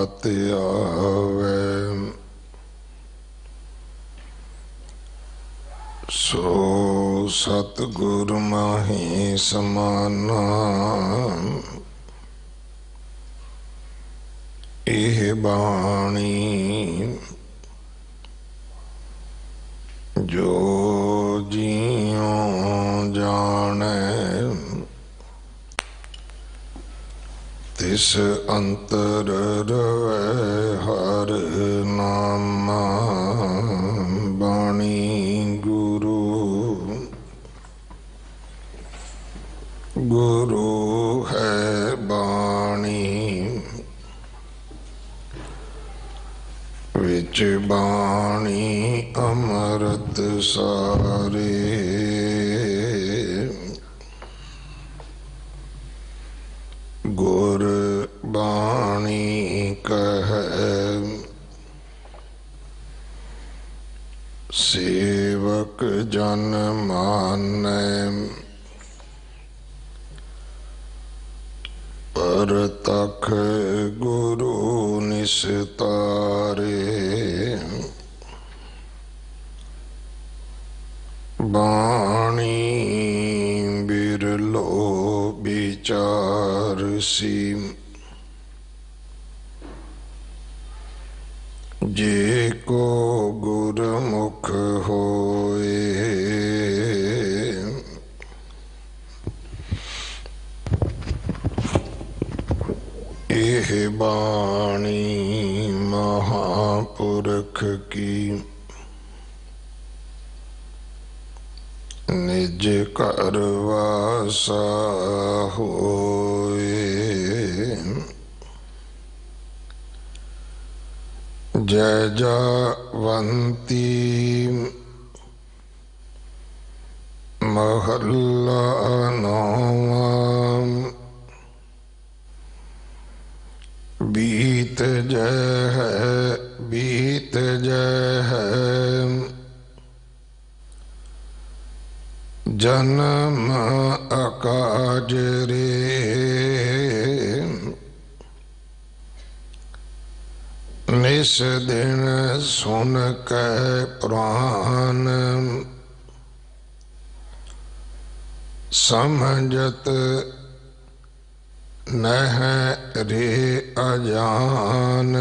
बात आवे सो सतगुर माही समाना। एह बाणी जो जियों जाने तिस अंतर रवे हर नामा। बाणी गुरु गुरु है बाणी विच बाणी अमृत सारे। गुर बाणी कहे सेवक जन मानै परतख गुरु निस्तारे। बाणी बिरलो विचार सी जे को गुरमुख होए। एह बाणी महापुरख की निज कर वासा होए। जय जावंती महल्ला नौवा। बीत जय है जन्म अकाज रे। निस दिन सुन कै प्राण समझत नह रे अजान।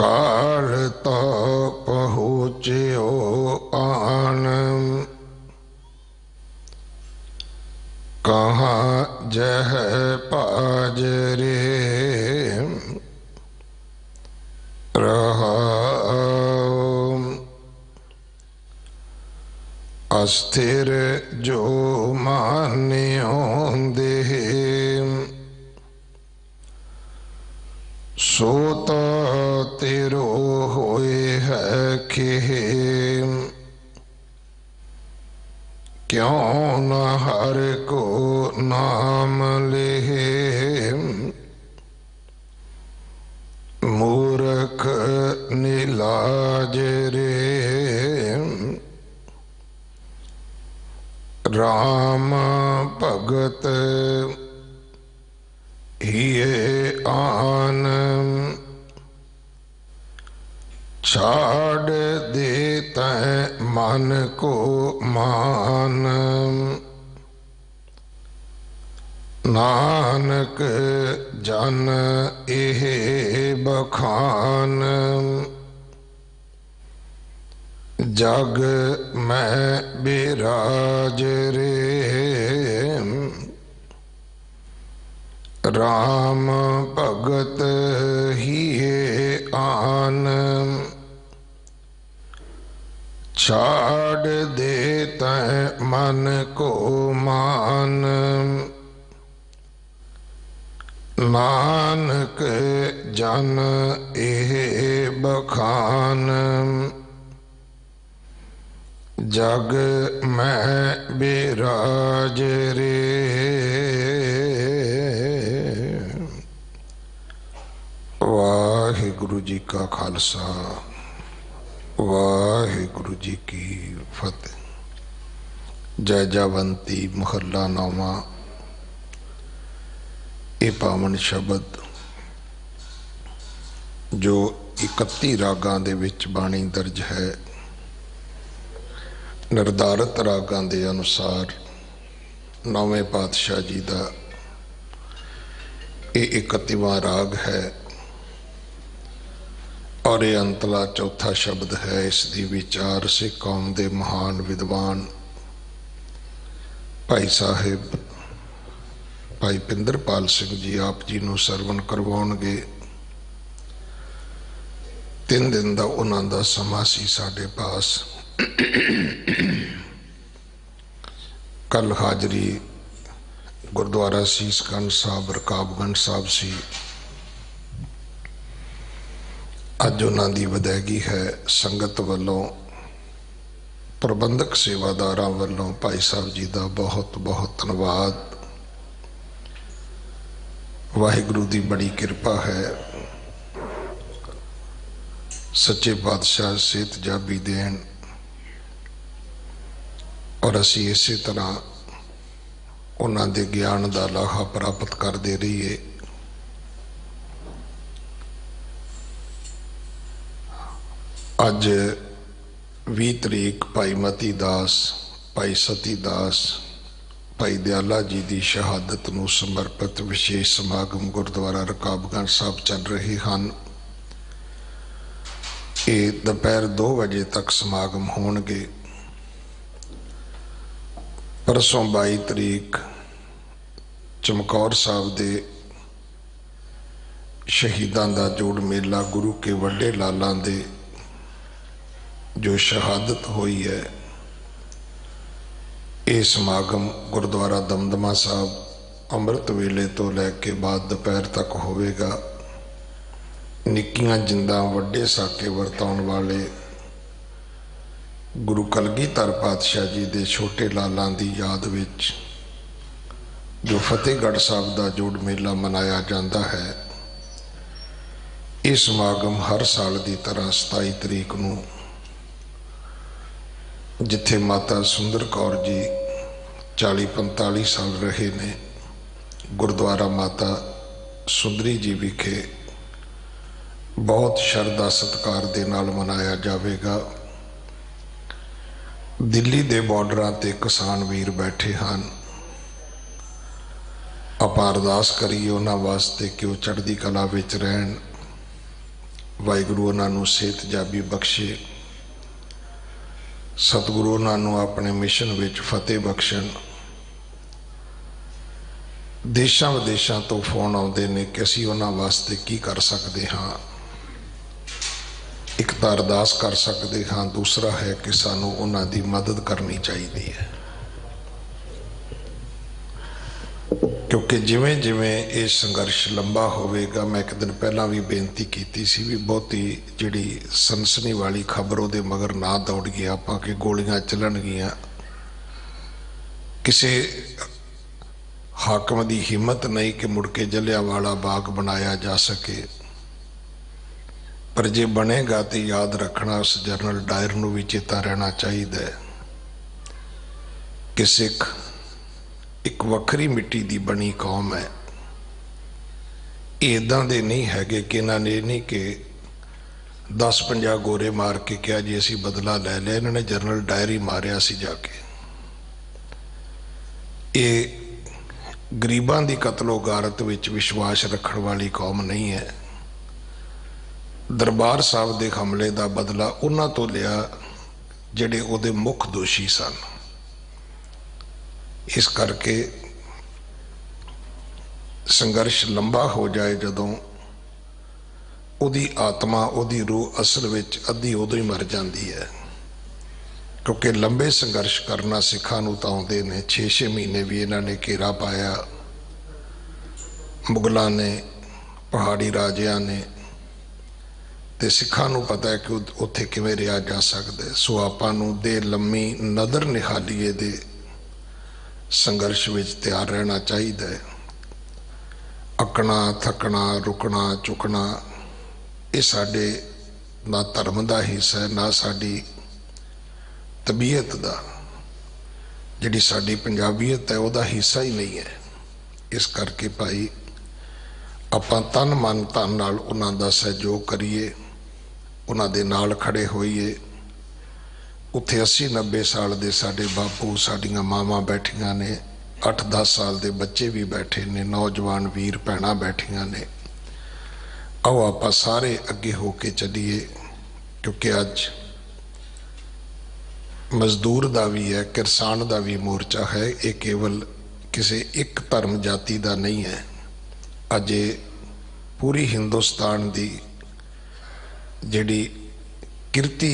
काल तो पहुँच्यो आन कहाँ जह पाजरे। रहा अस्थिर जो मान्यो देह सोता तेरो होए है खेह। क्यों न हर को नाम ले मूर्ख नीलाज रे। राम भगत हिये आन छाड़ देता मन को मान। नानक जन एह बखान जग में बिराज रे। राम भगत हिये आन छाड़ देता मन को मान। नानक जन एह बखान जग में बिराज रे। वाहिगुरु जी का खालसा वाहिगुरु जी की फतेह। जय जावंती महला नौवा। ये पावन शब्द जो 31 रागां दे विच बाणी दर्ज है, निर्धारित रागां दे अनुसार नौवें पातशाह जी का ये 31वां राग है और ये अंतला चौथा शब्द है। इसकी विचार सिख कौम के महान विद्वान भाई साहिब भाई पिंदरपाल सिंह जी आप जी नूं सरवण करवाउणगे। 3 दिन का उन्हां दा समा सी साडे पास। कल हाजरी गुरुद्वारा सीसगंज साहब रकाबगंज साहब सी, अज उन्हां दी वदैगी है। संगत वालों प्रबंधक सेवादारां वालों भाई साहब जी का बहुत बहुत धन्यवाद। वाहिगुरु की बड़ी कृपा है। सच्चे पातशाह सेहत जाबी देन और असी इस तरह उन्हां दे ज्ञान का लाहा प्राप्त करते रहिए। अज 20 तरीक भाई मती दास भाई सती दास भाई दयाला जी की शहादत नूं समर्पित विशेष समागम गुरुद्वारा रकाबगंज साहब चल रहे हैं। ये दोपहर 2 बजे तक समागम होणगे। परसों 22 तरीक चमकौर साहब दे शहीदां दा जोड़ मेला गुरु के वड्डे लालां दे जो शहादत हुई है, ये समागम गुरुद्वारा दमदमा साहब अमृत वेले तो लैके बाद दोपहर तक होवेगा। निक्कियां जिंदा वड्डे साके वरताउण वाले गुरु कलगीधर पातशाह जी दे छोटे लालां दी याद विच जो फतेहगढ़ साहब दा जोड़ मेला मनाया जाता है। ये समागम हर साल की तरह 27 तरीक नूं जिथे माता सुंदर कौर जी 40-45 साल रहे ने, गुरुद्वारा माता सुंदरी जी विखे बहुत श्रद्धा सत्कार दे नाल मनाया जाएगा। दिल्ली दे बॉर्डरां ते किसान वीर बैठे हैं। आपां अरदास करिए उन्हां वास्ते कि वो चढ़दी कला विच रहन। वाहिगुरू उन्हां नूं सेहत जाबी बख्शे। सतगुरु उन्होंने अपने मिशन विच फतेह बख्शन। देशों विदेशों तो फोन आते हैं कि असी उन्होंने वास्ते की कर सकते हाँ। एक तो अरदास कर सकते हाँ, दूसरा है कि सानू उन्हां दी मदद करनी चाहिए है। क्योंकि जिमें जिमें ये संघर्ष लंबा होवेगा, मैं एक दिन पहला भी बेनती की सी भी बहुती जिहड़ी सनसनी वाली खबर उहदे मगर ना दौड़ गया आपां कि गोलियां चलणगियां। किसी हाकम की हिम्मत नहीं कि मुड़ के जलियांवाला बाग बनाया जा सके। पर जे बनेगा तो याद रखना उस जनरल डायर नूं भी चेता रहना चाहिए कि सिख एक वखरी मिट्टी की बनी कौम है। इदां दे नहीं है कि इन्होंने नहीं कि 10-50 गोरे मार के क्या जी असी बदला लै लिया। इन्होंने जनरल डायर ही मारिया सी जाके। ये गरीबां दी कतलो गारत विच विश्वास रखण वाली कौम नहीं है। दरबार साहब के हमले का बदला उन्हां तो लिया जिहड़े उहदे मुख दोषी सन। इस करके संघर्ष लंबा हो जाए जदों उहदी आत्मा उहदी रूह असल विच अद्धी उदों ही मर जाती है। क्योंकि लंबे संघर्ष करना सिखां नूं तां आउंदे ने। 6-6 महीने भी इन्हां ने घेरा पाया। मुगलों ने पहाड़ी राजियां ने ते सिखां नूं पता है कि उत्थे किवें रहा जा सकदा है। सो आपां नूं दे लम्मी नदर निहालीए दे संघर्ष विच तैयार रहना चाहिए। अकना थकना रुकना चुकना ये साडे ना धर्म का हिस्सा है ना साडी तबीयत का। जिहड़ी साडी पंजाबीयत है वह हिस्सा ही नहीं है। इस करके भाई ਆਪਾਂ ਤਨ ਮਨ ਧਨ ਨਾਲ ਉਹਨਾਂ ਦਾ ਸਹਿਯੋਗ ਕਰੀਏ, ਉਹਨਾਂ ਦੇ ਨਾਲ ਖੜੇ ਹੋਈਏ। ਉੱਥੇ 80-90 ਸਾਲ ਦੇ ਸਾਡੇ ਬਾਪੂ, ਸਾਡੀਆਂ ਮਾਵਾਂ ਬੈਠੀਆਂ ਨੇ, 8-10 ਸਾਲ ਦੇ ਬੱਚੇ ਵੀ ਬੈਠੇ ਨੇ, ਨੌਜਵਾਨ ਵੀਰ ਭੈਣਾਂ ਬੈਠੀਆਂ ਨੇ। आओ आप सारे अगे होके चलिए, क्योंकि अज मजदूर का भी है, किसान का भी मोर्चा है। ये केवल किसी एक धर्म जाति का नहीं है। अज ये पूरी हिंदुस्तान की जिहड़ी किरती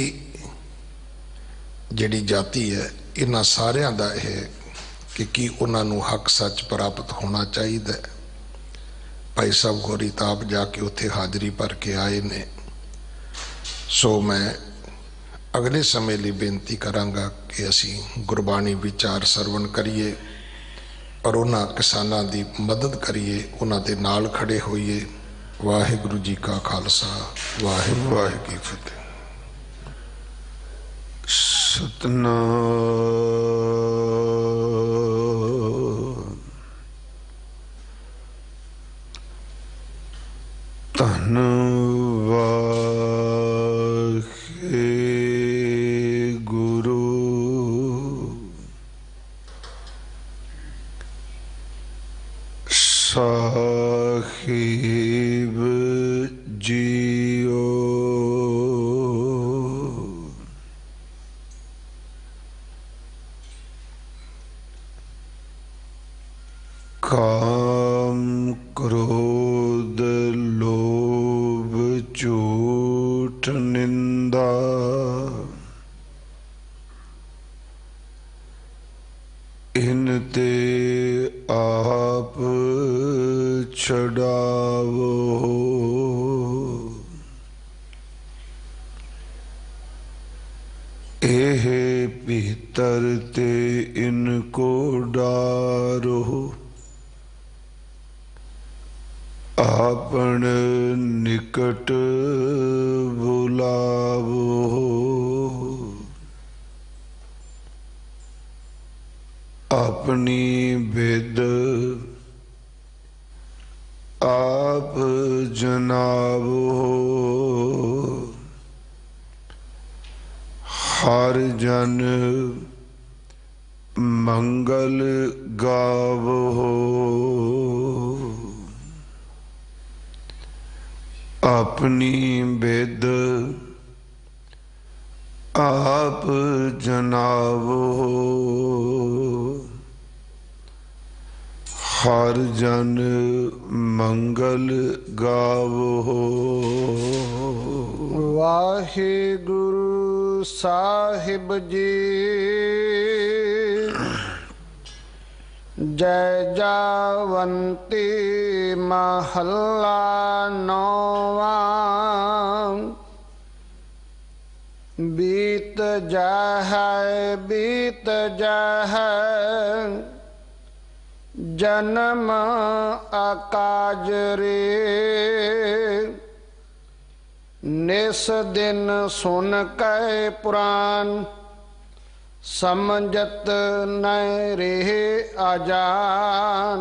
जिहड़ी जाति है, इन्हां सारियां दा है कि उन्होंने हक सच प्राप्त होना चाहिए। भाई साहब गौरी ताप जाके उत्थे हाजरी भर के आए ने। सो मैं अगले समय लिए बेनती करांगा कि असी गुरबाणी विचार सरवण करिए और उन्हां किसानां दी मदद करिए, उन्हां दे नाल खड़े होइए। वाहिगुरु जी का खालसा, वाहिगुरु वाहिगुरू की फतेह। सतनाम धन वाहिगुरु साहिब जीओ। काम क्रोध लोभ झूठ निंदा इनते आप छड़ावो। एह भीतर ते इनको डारो, आपन निकट बुलावो। अपनी भेद आप जनावो। हर जन मंगल गावो। अपनी भेद आप जनावो। हर जन मंगल गावो। वाहिगुरु साहिब जी जय जावंती महला नौवा। बीत जाए जन्म अकाज रे। निस दिन सुन कै पुराण समझत न रहे अजान।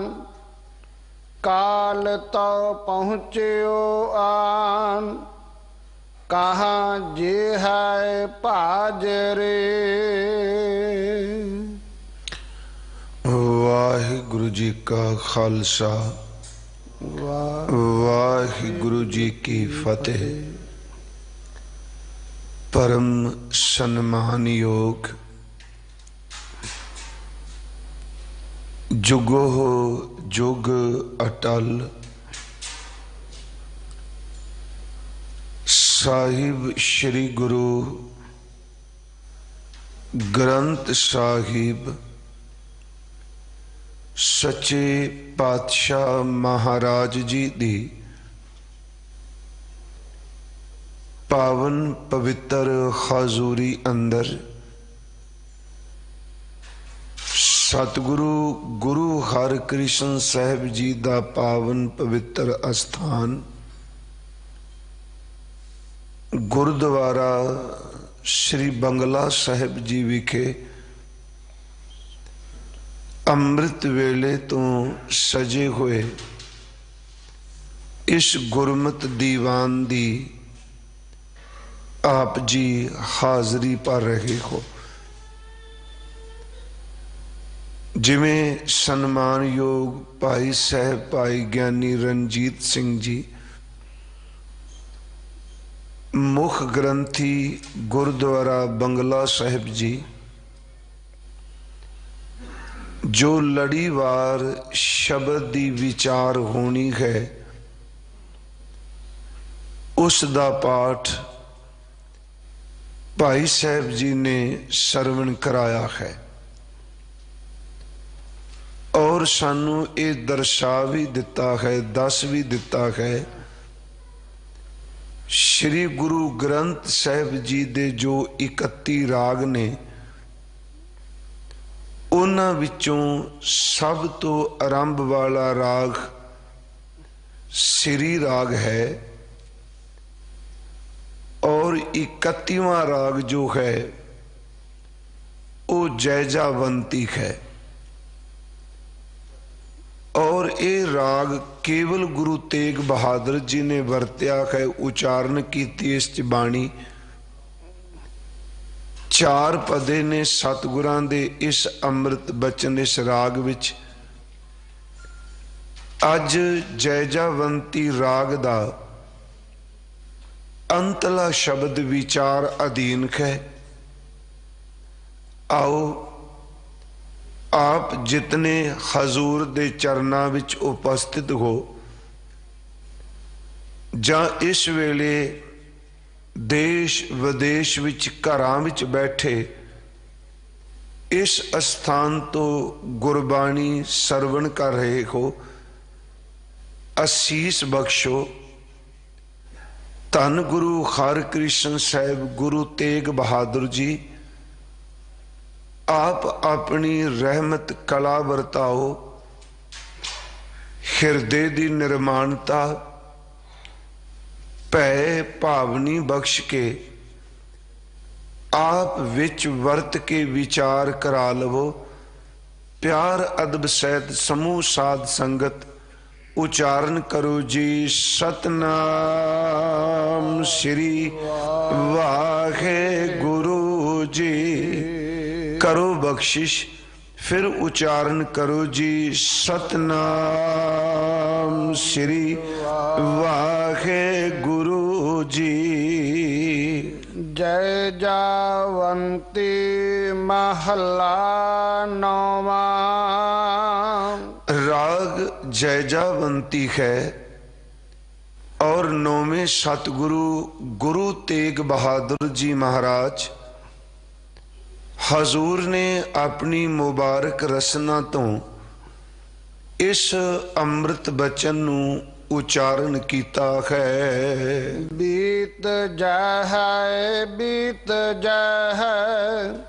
काल तो पहुँच्यो आन कहाँ जे है पाजरे। वाहिगुरु जी का खालसा, वाहिगुरु जी की फतेह। परम सन्मान योग जुगो जुग अटल साहिब श्री गुरु ग्रंथ साहिब सच्चे पातशाह महाराज जी दी पावन पवित्र हजूरी अंदर सतगुरु गुरु हरकृष्ण साहिब जी दा पावन पवित्र अस्थान गुरुद्वारा श्री बंगला साहिब जी विखे अमृत वेले तो सजे हुए इस गुरमत दीवान दी आप जी हाजरी पर रहे हो। जिमें सन्मानयोग भाई साहब भाई ज्ञानी रणजीत सिंह जी मुख ग्रंथी गुरुद्वारा बंगला साहिब जी, जो लड़ीवार शब्द दी विचार होनी है उस दा पाठ भाई साहब जी ने सरवण कराया है और सानू ये दर्शा भी दिता है, दस भी दिता है श्री गुरु ग्रंथ साहिब जी दे जो 31 राग ने उन्हां विचों सब तो आरंभ वाला राग सिरी राग है और 31वां राग जो है वो जैजावंती है। और ये राग केवल गुरु तेग बहादुर जी ने वरत्या है, उचारण की इस बाणी। 4 पदे ने सतगुरां दे इस अमृत बचन इस राग विच। अज जैजावंती राग दा अंतला शब्द विचार अधीन है। आओ आप जितने हजूर दे चरनां विच उपस्थित हो जां इस वेले देश विदेश विच घरां विच बैठे इस स्थान तो गुरबाणी सरवण कर रहे हो, असीस बख्शो। धन गुरु हरकृष्ण साहिब गुरु तेग बहादुर जी आप अपनी रहमत कला वरताओ, हिरदे दी निर्माणता भय भावनी बख्श के आप विच वर्त के विचार करा लवो। प्यार अदब सहित समूह साध संगत उच्चारण करो जी सतनाम श्री वाहे गुरु जी। करो बख्शिश, फिर उच्चारण करो जी सतनाम श्री वाहे गुरु जी। जय जावंती महला नौमा। राग जैजावंती है और 9वें सतगुरु गुरु तेग बहादुर जी महाराज हजूर ने अपनी मुबारक रसना तो इस अमृत बचन नू उच्चारण कीता है। बीत जय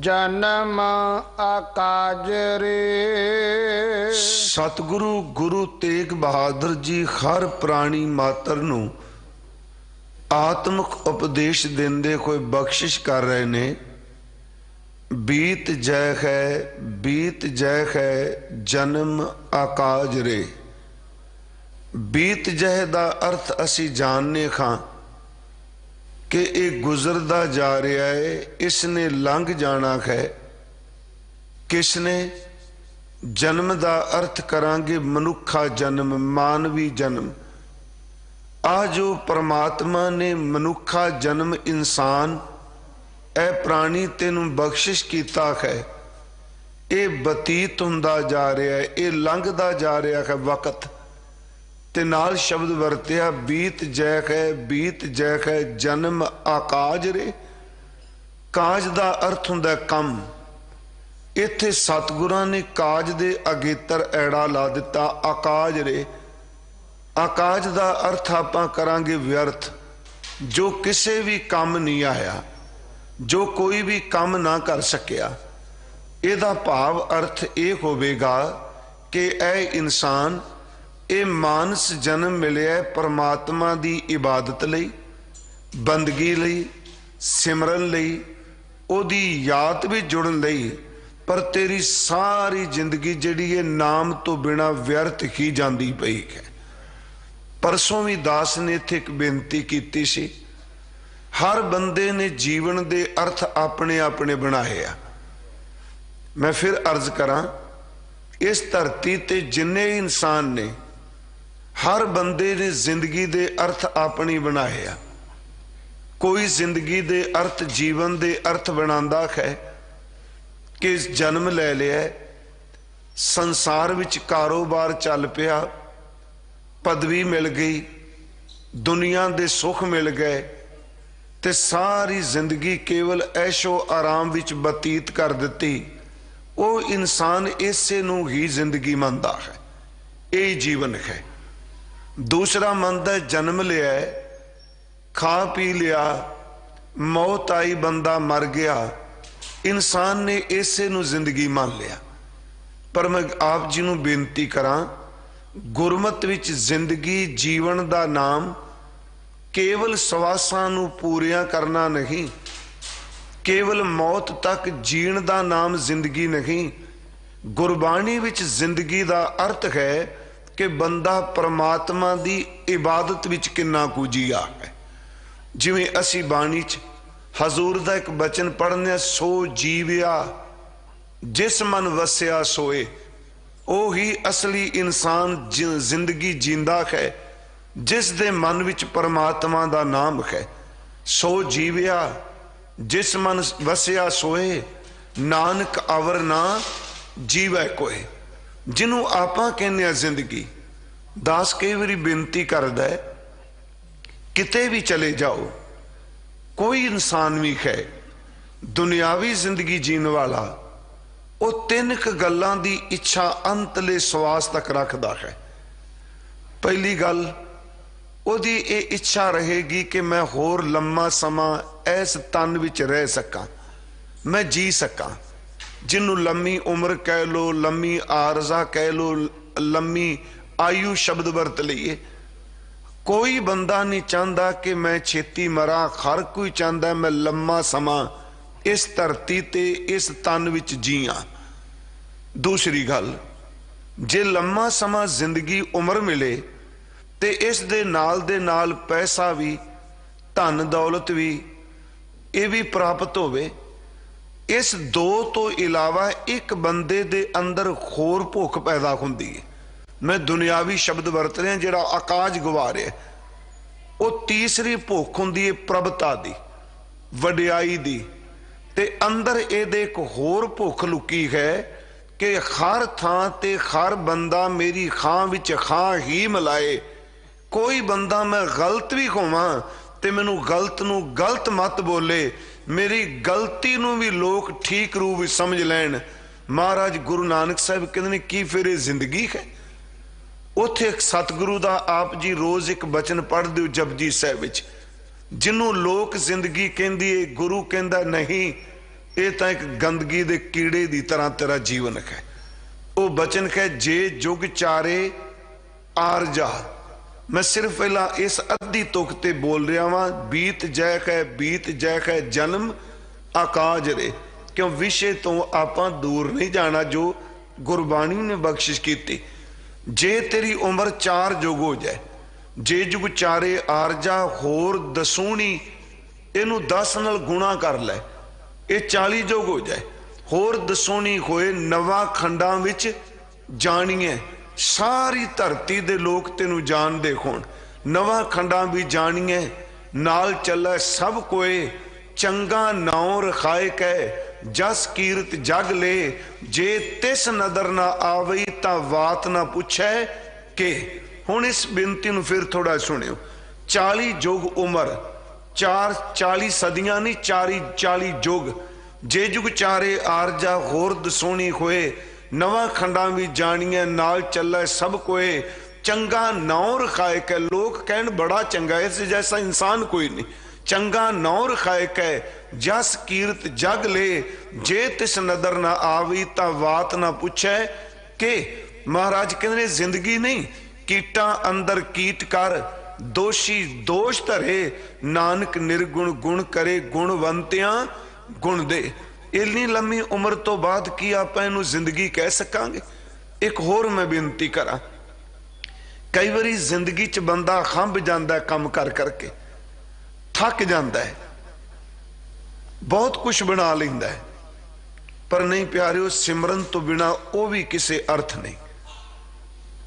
जन्म आकाज रे। सतगुरु गुरु तेग बहादुर जी हर प्राणी मात्र नू आत्मक उपदेश देंदे कोई बख्शिश कर रहे ने। बीत जय है जन्म आकाज रे। बीत जय दा अर्थ असी जानने खां कि ये गुजरदा जा रहा है, इसने लंघ जाना है। किसने? जन्म दा अर्थ करांगे मनुखा जन्म, मानवी जन्म। आ जो परमात्मा ने मनुखा जन्म इंसान ए प्राणी तेनू बख्शिश कीता है, ये बतीत हुंदा जा रहा है, ये लंघदा जा रहा है वक्त। ते नाल शब्द वरत्या बीत जय है जन्म आकाज रे। काज दा अर्थ हुंदा कम। इत्थे सतगुरां ने काज दे अगेतर ऐड़ा ला दिता आकाज रे। आकाज दा अर्थ आपां करांगे व्यर्थ, जो किसे भी काम नहीं आया, जो कोई भी काम ना कर सकिया। इहदा भाव अर्थ ये होवेगा कि ऐ इंसान ये मानस जन्म मिलिया परमात्मा दी इबादत लई, बंदगी लई, सिमरन लई, ओदी याद भी जुड़न लई। पर तेरी सारी जिंदगी जिहड़ी है नाम तो बिना व्यर्थ ही जांदी पई है। परसों भी दास ने इत्थे एक बेनती की सी, हर बंदे ने जीवन दे अर्थ अपने अपने बनाए आ। मैं फिर अर्ज करा, इस धरती ते जिन्ने इंसान ने, हर बंदे ने जिंदगी दे अर्थ अपनी बनाए आ। कोई जिंदगी दे अर्थ, जीवन दे अर्थ बनांदा है कि जन्म ले लिया, संसार विच कारोबार चल पिया, पदवी मिल गई, दुनिया दे सुख मिल गए, ते सारी जिंदगी केवल ऐशो आराम विच बतीत कर दिती। वो इंसान इसे नू ही जिंदगी मानता है, यही जीवन है। दूसरा मानता है जन्म लिया, खा पी लिया, मौत आई, बंदा मर गया, इंसान ने इसे नू जिंदगी मान लिया। पर मैं आप जी नू बेनती करा, गुरमत विच जिंदगी जीवन दा नाम केवल सवासां नू पूरियां करना नहीं, केवल मौत तक जीण दा नाम जिंदगी नहीं। गुरबाणी विच जिंदगी दा अर्थ है कि बंदा परमात्मा दी इबादत विच किन्ना कुछ जिया है। जिवें असी बाणी च हजूर दा एक बचन पढ़ने, सो जीविया जिस मन वसिया सोए, ओ ही असली इंसान जिंदगी जींदा है जिस दे मन विच परमात्मा दा नाम है। सो जीविया जिस मन वसिया सोए, नानक अवर ना जीवै कोई। जिन्हों आपां कहने जिंदगी, दास कई बारी बेनती करदा है, किते भी चले जाओ, कोई इंसान भी है दुनियावी जिंदगी जीने वाला, वो तीन क गल्लां दी इच्छा अंतले सवास तक रखता है। पहली गल ओदी ये इच्छा रहेगी कि मैं होर लम्मा समा इस तन विच रह सकां, मैं जी सकां। जिन्हों लम्मी उम्र कह लो, लम्मी आरजा कह लो, लम्मी आयु शब्द वरत लीए। कोई बंदा नहीं चाहता कि मैं छेती मरा, हर कोई चाहता मैं लम्मा समा इस धरती ते इस तन विच जीआं। दूसरी गल, जे लम्मा समा जिंदगी उम्र मिले ते इस दे नाल पैसा भी, धन दौलत भी, ये भी प्राप्त होवे, इस दो तो इलावा एक बंदे दे अंदर होर भुख पैदा हुंदी है। मैं दुनियावी शब्द वरत रहा जिहड़ा आकाश गवा रहा, वो तीसरी भुख हुंदी है प्रभता दी, वडियाई दी। ते अंदर इहदे एक होर भुख लुकी है कि हर थां ते हर बंदा मेरी खां विच खां ही मिलाए। कोई बंदा मैं गलत भी होवां ते मैनू गलत नू गलत मत बोले, मेरी गलती नू भी लोग ठीक रूप विच समझ लैण। महाराज गुरु नानक साहब कहते ने की फिर ये जिंदगी है। उत्थे एक सतगुरु दा आप जी रोज एक बचन पढ़ दो जपजी साहब विच, जिन्हों लोग जिंदगी कहंदी है, गुरु कहंदा नहीं, ये तो एक गंदगी दे कीड़े दी तरह तेरा जीवन है। वो बचन है, जे जुग चारे आर जा। मैं सिर्फ पहला इस अद्धी तुक ते बोल रहा वहां, बीत जय है जन्म आकाज रे, क्यों विषय तो आपां दूर नहीं जाना जो गुरबाणी ने बख्शिश की। जे तेरी उम्र 4 जुग हो जाए, जे जुग चारे आरजा होर दसूनी, इनू 10 नाल गुणा कर लै, ये 40 जुग हो जाए। होर दसूनी होए नवा खंडां विच जाणीए, सारी धरती दे लोग तेनू जान दे होण, नवा खंडां भी जाणीए, नाल चलै सब कोए, चंगा नाउं रखाए कै, जस कीरत जग ले, जे तिस नदर ना आवई तां वात ना पुछै के। हुण इस बेनती नूं फिर थोड़ा सुनियो। 40 जुग उम्र, 40 सदियां नहीं, 40 जुग। जे जुग चारे आरजा होर दसोनी होए, नवा खंडा भी जानिए, नाल चलै सब कोए, चंगा नाउं रखाए कै। लोग कहन बड़ा चंगा, इस जैसा इंसान कोई नहीं। चंगा नाउं रखाए कै, जस कीरत जग ले, जे तिस नदर ना आवी तां वात ना पुछै के। महाराज कहते जिंदगी नहीं, कीटा अंदर कीट कर, दोषी दोष धरे, नानक निर्गुण गुण करे, गुणवंतियां गुण दे। इन्नी लंबी उम्र तो बाद की आप इनू जिंदगी कह सकांगे। एक होर मैं बेनती करा कई बारी जिंदगी च बंदा खंभ जाता है, काम कर करके थक जाता है, बहुत कुछ बना लेंदा है, पर नहीं प्यारिओ, सिमरन तो बिना वो भी किसी अर्थ नहीं।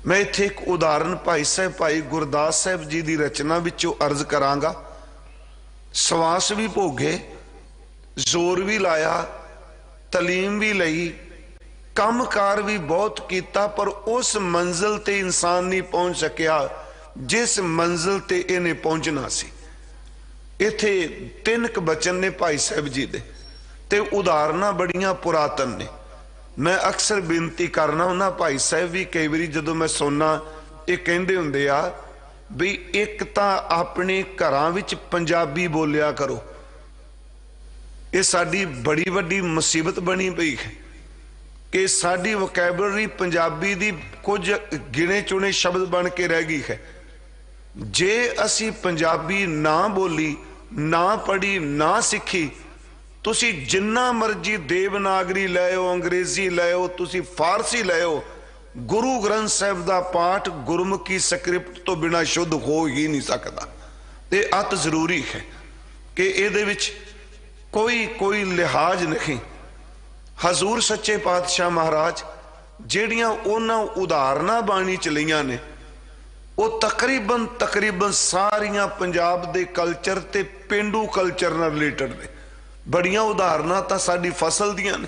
मैं इत्थे एक उदाहरण भाई साहब भाई गुरदास साहब जी की रचना विचों अर्ज करांगा। सवास भी भोगे, जोर भी लाया, तलीम भी लई, काम कार भी बहुत किया, पर उस मंजिल ते इंसान नहीं पहुंच सकिया जिस मंजिल ते इन्हें पहुंचना सी। इत्थे 3 बचन ने भाई साहब जी दे, ते उदाहरणा बड़ियां पुरातन ने। मैं अक्सर बेनती करना उन्हां भाई साहब भी कई बारी जदों मैं सुनना, ये कहंदे हुंदे आ भी एक तां अपने घरां विच पंजाबी बोलिया करो। ये साडी बड़ी वड्डी मुसीबत बनी पई है कि साडी वोकैबलरी पंजाबी दी कुछ गिने चुने शब्द बन के रह गई है। जे असी पंजाबी ना बोली, ना पढ़ी, ना सीखी, तुसी जिन्ना मर्जी देवनागरी लैओ, अंग्रेजी लैओ, तुसी फारसी लैओ, गुरु ग्रंथ साहिब दा पाठ गुरमुखी स्क्रिप्ट तो बिना शुद्ध हो ही नहीं सकता। ये अत जरूरी है कि इहदे विच कोई लिहाज नहीं। हजूर सच्चे पातशाह महाराज ਜਿਹੜੀਆਂ ਉਹਨਾਂ ਉਦਾਹਰਨਾਂ ਬਾਣੀ ਚ ਲਈਆਂ ਨੇ, ਉਹ ਤਕਰੀਬਨ ਸਾਰੀਆਂ ਪੰਜਾਬ ਦੇ ਕਲਚਰ ਤੇ ਪਿੰਡੂ ਕਲਚਰ ਨਾਲ ਰਿਲੇਟਡ ਨੇ। ਬੜੀਆਂ ਉਦਾਹਰਨਾਂ ਤਾਂ ਸਾਡੀ ਫਸਲ ਦੀਆਂ ਨੇ।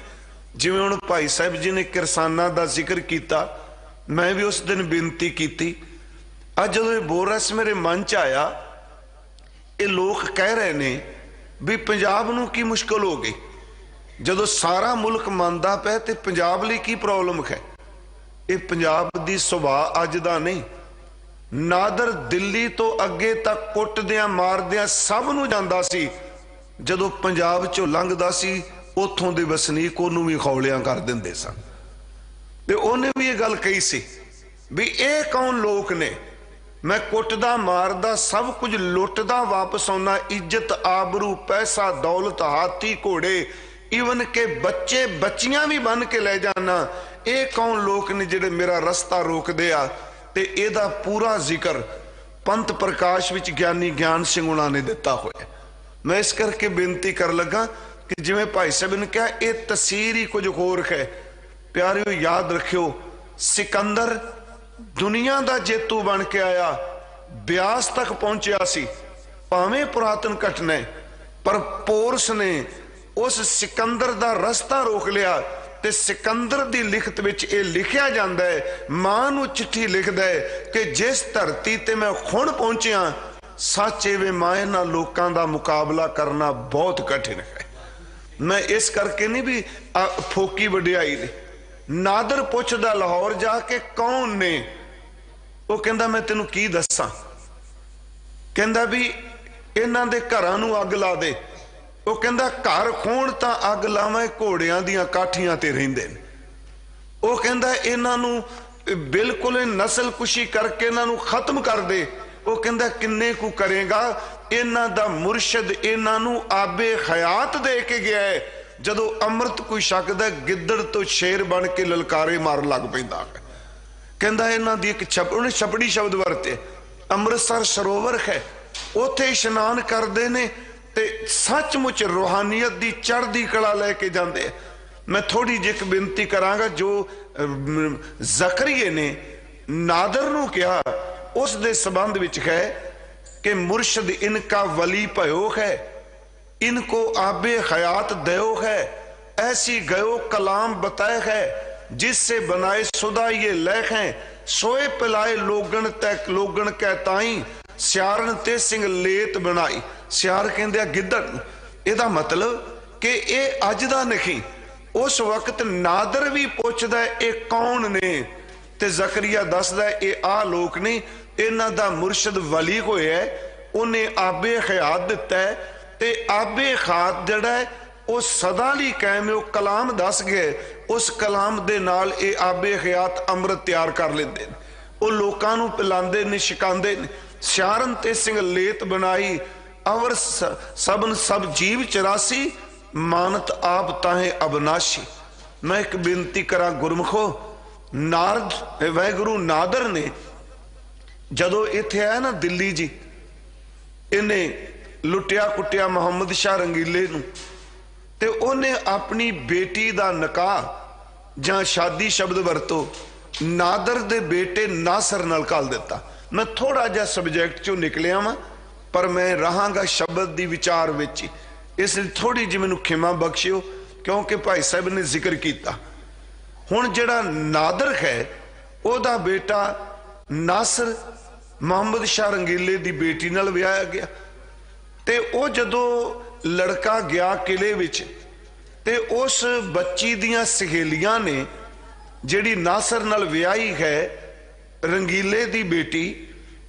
ਜਿਵੇਂ ਹੁਣ ਭਾਈ ਸਾਹਿਬ ਜੀ ਨੇ ਕਿਰਸਾਨਾਂ ਦਾ ਜ਼ਿਕਰ ਕੀਤਾ, ਮੈਂ ਵੀ ਉਸ ਦਿਨ ਬੇਨਤੀ ਕੀਤੀ। ਅੱਜ ਜਦੋਂ ਇਹ ਬੋਲ ਰਿਹਾ ਸੀ ਮੇਰੇ ਮਨ ਚ ਆਇਆ, ਇਹ ਲੋਕ ਕਹਿ ਰਹੇ ਨੇ ਵੀ ਪੰਜਾਬ ਨੂੰ ਕੀ ਮੁਸ਼ਕਲ ਹੋ ਗਈ, ਜਦੋਂ ਸਾਰਾ ਮੁਲਕ ਮੰਨਦਾ ਪਿਆ ਤੇ ਪੰਜਾਬ ਲਈ ਕੀ ਪ੍ਰੋਬਲਮ ਹੈ। ਇਹ ਪੰਜਾਬ ਦੀ ਸੁਭਾਅ ਅੱਜ ਦਾ ਨਹੀਂ। ਨਾਦਰ ਦਿੱਲੀ ਤੋਂ ਅੱਗੇ ਤੱਕ ਕੁੱਟਦਿਆਂ ਮਾਰਦਿਆਂ ਸਭ ਨੂੰ ਜਾਂਦਾ ਸੀ, ਜਦੋਂ ਪੰਜਾਬ ਚੋਂ ਲੰਘਦਾ ਸੀ ਉੱਥੋਂ ਦੇ ਵਸਨੀਕ ਉਹਨੂੰ ਵੀ ਖੌਲਿਆਂ ਕਰ ਦਿੰਦੇ ਸਨ। ਤੇ ਉਹਨੇ ਵੀ ਇਹ ਗੱਲ ਕਹੀ ਸੀ ਵੀ ਇਹ ਕੌਣ ਲੋਕ ਨੇ, मैं कुटदा मारदा सब कुछ लुटदा वापस आना, इज्जत आबरू पैसा दौलत हाथी घोड़े ईवन के बच्चे बच्चियां भी बन के ले जाना। ये कौन लोग ने जिहड़े मेरा रस्ता रोकदे आ। ते इहदा पूरा जिक्र पंथ प्रकाश विच ज्ञानी ज्ञान सिंह उन्हां ने दिता होया। मैं इस करके बेनती कर लगा कि जिवें भाई साहब ने कहा ये तस्वीर ही कुछ होर है। प्यारिओ याद रखियो, सिकंदर दुनिया का जेतू बन के आया, ब्यास तक पहुंचया सी, भावें पुरातन घटना है, पर पोरस ने उस सिकंदर का रस्ता रोक लिया। ते सिकंदर की लिखत विच ये लिखिया जाता है, मां नूं चिट्ठी लिखदा है कि जिस धरती ते मैं हुण पहुंचिया, सच एवे मां इन्हां लोकां दा मुकाबला करना बहुत कठिन है। मैं इस करके नहीं भी फोकी वडियाई ने। नादर पुछदा लाहौर जाके कौन ने, वो कहंदा मैं तेनू की दसां। कहंदा भी इन्हां दे घरां नूं अग ला दे। वो कहंदा घर खोण तां अग लावां, घोड़ियां दीयां काठियां ते रहिंदे ने। वो कहंदा इन्हां नूं बिल्कुल नस्ल कुशी करके इन्हां नूं खत्म कर दे। वो कहंदा किन्ने कू करेगा, इन्हां दा मुर्शद इन्हां नूं आबे हयात दे के गया है। जदों अमृत कोई छकदा गिद्दड़ तो शेर बन के ललकारे मार लग पैंदा है। कहंदा इन्हां दी एक छपड़ी शब्द वरते, अमृतसर सरोवर है, उत्थे इशनान करदे ने ते सचमुच रूहानियत दी चढ़दी कला लैके जांदे। मैं थोड़ी जी एक बेनती करांगा, जो जकरिए ने नादर नूं कहा उस दे संबंध विच है कि मुर्शद इनका वली भयो है, इनको आबे हयात दयो है, ऐसी गयो कलाम बताए है, जिससे बनाए सुदा ये लैख हैं, सोए पिलाए लोगन तक लोगन कह ताई, सियारन ते सिंह लेत बनाई। सियार कहंदे गिद्दड़। इहदा मतलब कि ये अज दा नहीं, उस वक्त नादर भी पुछदा ये कौन ने, ते जकरिया दसदा ये आ लोक नहीं, इन्हां दा मुर्शद वली होया है, उन्हें आबे हयात दिता है। ते आबे खात जड़ा है वो सदा ली कायम है। वो कलाम दस गए, उस कलाम दे नाल ये आबे हयात अमृत तैयार कर लेंदे ने। वो लोकां नूं पिलांदे ने, छकांदे ने। सियारन ते सिंह लेत बनाई, अवर सबन सब जीव 84, मानत आप ताहे अबनाशी। मैं एक बेनती करा गुरमुखो, नारद वाहिगुरु नादर ने जदों इत्थे आया ना दिल्ली जी, इन्हें लुटिया कुटिया मुहम्मद शाह रंगीले नूं, ते उन्हें अपनी बेटी दा निकाह जां शादी शब्द वरतो नादर दे बेटे नासर नाल घल दिता। मैं थोड़ा जिहा सबजैक्ट चों निकलिया वां, पर मैं रहांगा शब्द दी विचार विच, इसलिए थोड़ी जी मैनूं खिमा बख्शियो, क्योंकि भाई साहब ने जिक्र किया। हुण जिहड़ा नादर है उहदा बेटा नासर मुहम्मद शाह रंगीले दी बेटी नाल विआहया गया, ते ओ जदों लड़का गया किले विच, ते उस बच्ची दियां सहेलियां ने जिहड़ी नासर नाल विआही है रंगीले दी बेटी,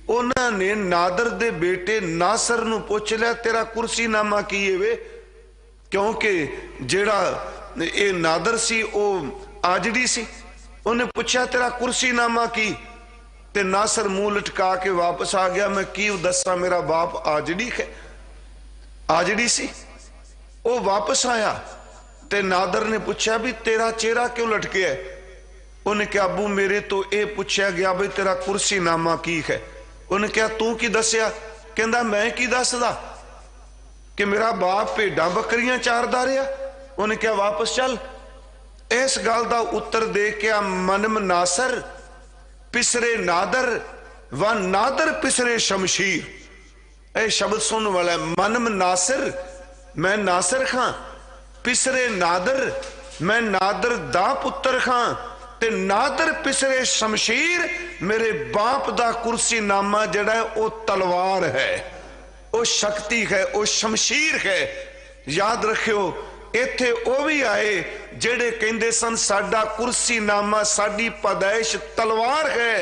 उन्होंने नादर दे बेटे नासर नूं पुछ लिया तेरा कुर्सीनामा की है वे, क्योंकि जिहड़ा ये नादर सी ओ आजड़ी सी। उन्हें पूछा तेरा कुर्सीनामा की, ते नासर मुंह लटका के वापस आ गया, मैं की दसा मेरा बाप आजड़ी है, आजड़ी सी। वो वापस आया ते नादर ने पूछा भी तेरा चेहरा क्यों लटके है? उन्हें क्या अबू मेरे तो ये पूछा गया भी तेरा कुर्सीनामा की है। उन्हें क्या तू की दसिया? कहंदा मैं की दसदा कि मेरा बाप भेडा बकरियां चारदा रहा। उन्हें क्या वापस चल। इस गल का उत्तर दे के मनम नासर पिसरे नादर व नादर पिसरे शमशीर। ए शब्द सुन वाला है, मनम नासिर मैं नासिर खां, पिसरे नादर मैं नादर दा पुत्र खां, ते नादर पिसरे शमशीर मेरे बाप दा कुर्सी नामा जड़ा है वो तलवार है, वो शक्ति है, वो शमशीर है। याद रखियो इत्थे वो भी आए जेड़े कहंदे सन साडा कुर्सी नामा साडी पैदाइश तलवार है,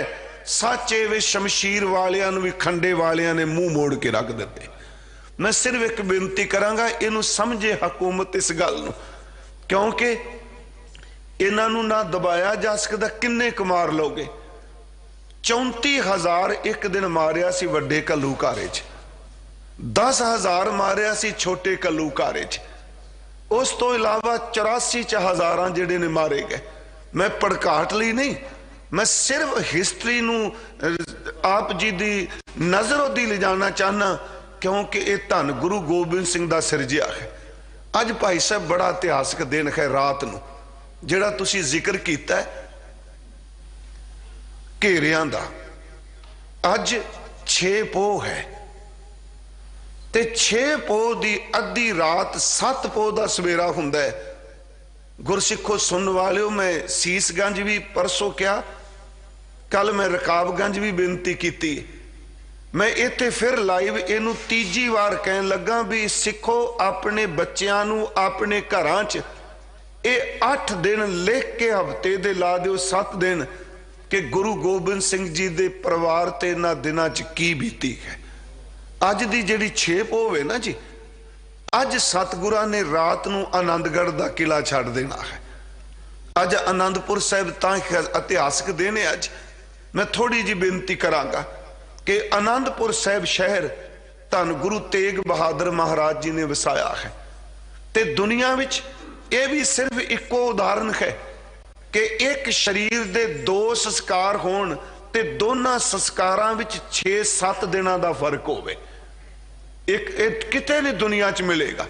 साचे वे शमशीर वालियां नूं भी खंडे वालियां ने मुंह मोड़ के रख दिते। मैं सिर्फ एक बेनती करांगा, इनू समझे हुकूमत इस गल नूं, क्योंकि इन्हां नूं ना दबाया जा सकदा। किन्ने क मार लोगे? 34,000 एक दिन मारिया सी वड्डे कल्लूकारे च, 10,000 मारिया सी छोटे कल्लूकारे च, उस तो इलावा 84,000 जेडे ने मारे गए। मैं पड़काट ली नहीं, मैं सिर्फ हिस्टरी नूं आप जी दी नजरों दी ले जाना चाहना, क्योंकि ये धन गुरु गोबिंद सिंह दा सिरजिया है। अज भाई साहब बड़ा इतिहासक दिन है, रात नूं जिहड़ा तुसीं जिक्र कीता है घेरियां दा, अज 6 पोह है, ते 6 पोह दी अद्धी रात 7 पोह दा सवेरा हुंदा है। गुरसिखो सुनने वालिओ, मैं सीसगंज भी परसों क्या, कल मैं रकाबगंज भी बेनती की। मैं इत्थे फिर लाइव इनू तीजी बार कहन लगा भी सिखो अपने बच्चों नूं अपने घरां च ये 8 दिन लिख के हफ्ते दे ला दिओ 7 दिन कि गुरु गोबिंद सिंह जी दे परिवार ते इन्हां दिनां च की बीती है। अज दी जिहड़ी 6 पोह है ना जी, अज सतगुरां ने रात नूं आनंदगढ़ दा किला छड्ड देना है। अज आनंदपुर साहिब तां इतिहासक दिन है। अज मैं थोड़ी जी बेनती करांगा कि आनंदपुर साहिब शहर धन गुरु तेग बहादुर महाराज जी ने वसाया है, ते दुनिया विच यह भी सिर्फ इको उदाहरण है कि एक शरीर दे 2 संस्कार होण ते दोनों संस्कारां विच 6-7 दिनां दा फर्क होवे। एक किते नहीं दुनिया च मिलेगा।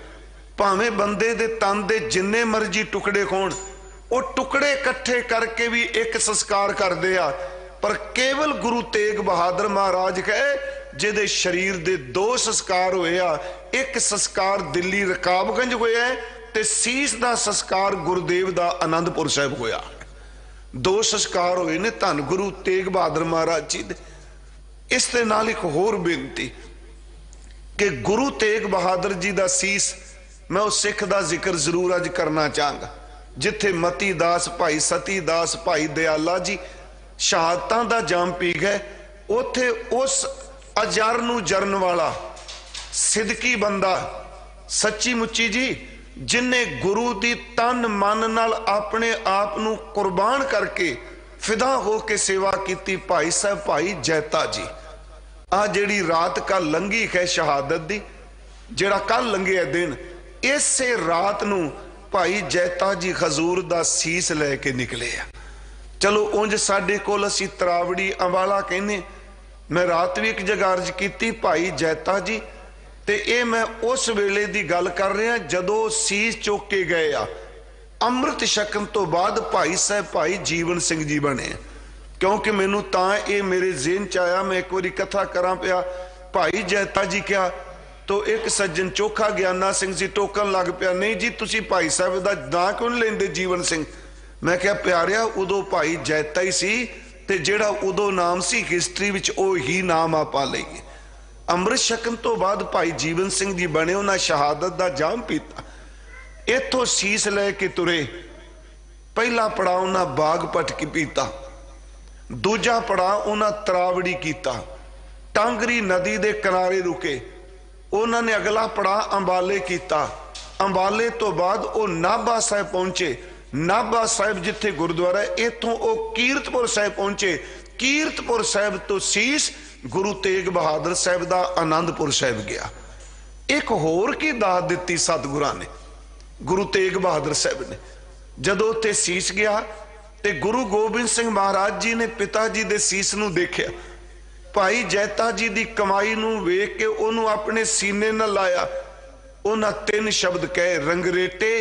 भावें बंदे दे तन दे जिन्ने मर्जी टुकड़े होण, वो टुकड़े इकट्ठे करके भी एक संस्कार करदे आ, पर केवल गुरु तेग बहादुर महाराज है जिहदे शरीर दे 2 संस्कार होए आ। एक संस्कार दिल्ली रकाबगंज होया है, ते सीस दा संस्कार गुरुदेव दा आनंदपुर साहिब होया। 2 संस्कार होए ने धन गुरु तेग बहादुर महाराज जी दे। इस दे नाल एक होर बेनती कि गुरु तेग बहादुर जी दा सीस, मैं उस सिख दा जिक्र जरूर अज करना चाहांगा जिथे मती दास भाई सती दास भाई दयाला जी शहादतां दा जाम पी गए। उथे उस अजर नूं जरन वाला सिदकी बंदा सच्ची मुच्ची जी, जिन्हें गुरु दी तन मन नाल अपने आप नूं कुर्बान करके फिदा हो के सेवा की, भाई साहब भाई जैता जी। आ जिहड़ी रात कल लंघी है शहादत दी, जिहड़ा कल लंघिया दिन, इसे रात नूं भाई जैता जी हजूर दा सीस लैके निकले आ। चलो उंज साडे कोल असीं तरावड़ी अंबाला कहने, मैं रात भी एक जगह अर्ज की भाई जैता जी, ते ये मैं उस वेले की गल कर रहा जदों सीस चुक के गए आ। अमृत छकन तो बाद भाई साहब भाई जीवन सिंह जी बने, क्योंकि मैनू तां ये मेरे जेहन च आया। मैं एक बारी कथा करा पिया, भाई जैता जी क्या, तो एक सज्जन चोखा ज्ञाना सिंह जी टोकन लग पिया, नहीं जी तुसी भाई साहब का नां क्यों नहीं लेंदे जीवन सिंह। मैं क्या प्यारिया उदों भाई जैता ही सी, ते जेड़ा उदों नाम सी हिस्टरी विच ही नाम आपां लईए। अमृत छकन तो बाद भाई जीवन सिंह जी बने, उन्हें शहादत का जाम पीता। इथों सीस लैके तुरे, पहला पड़ाव उन्हें बाग पटकी पीता, दूजा पड़ाव उन्हें तरावड़ी कीता, टांगरी नदी के किनारे रुके। उन्होंने अगला पड़ाव अंबाले किया, अंबाले तो बाद वो नाभा साहब पहुंचे। नाभा साहब जिथे गुरुद्वारा, इथों वो कीरतपुर साहब पहुंचे। कीरतपुर साहब तो सीस गुरु तेग बहादुर साहब का आनंदपुर साहब गया। एक होर की दात दी सतगुरां ने, गुरु तेग बहादुर साहब ने जदों उत्थे सीस गया, ते गुरु गोबिंद सिंह महाराज जी ने पिता जी दे सीस नूं देखिया। भाई जैता जी दी कमाई नूं वेख के उन्होंने अपने सीने न लाया। उन्हें 3 शब्द कहे, रंगरेटे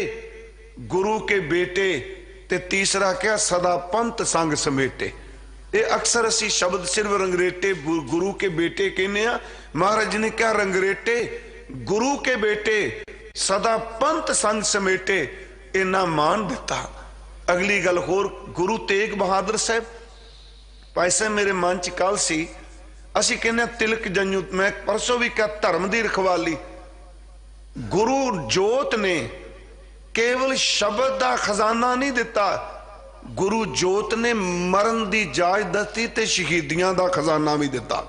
गुरु के बेटे, ते तीसरा क्या सदा पंत संग समेटे। ये अक्सर असी शब्द सिर्फ रंगरेटे गुरु के बेटे कहने। महाराज ने क्या रंगरेटे गुरु के बेटे सदा पंत संग समेटे, इना मान दिता। अगली गल होर, गुरु तेग बहादुर साहब भाई साहब मेरे मन च कल सी, असी कहने तिलक जंजू, मैं परसों भी क्या धर्म की रखवाली। गुरु जोत ने केवल शब्द का खजाना नहीं दिता, गुरु जोत ने मरण की जाच दसी ते शहीदियां का खजाना भी दिता।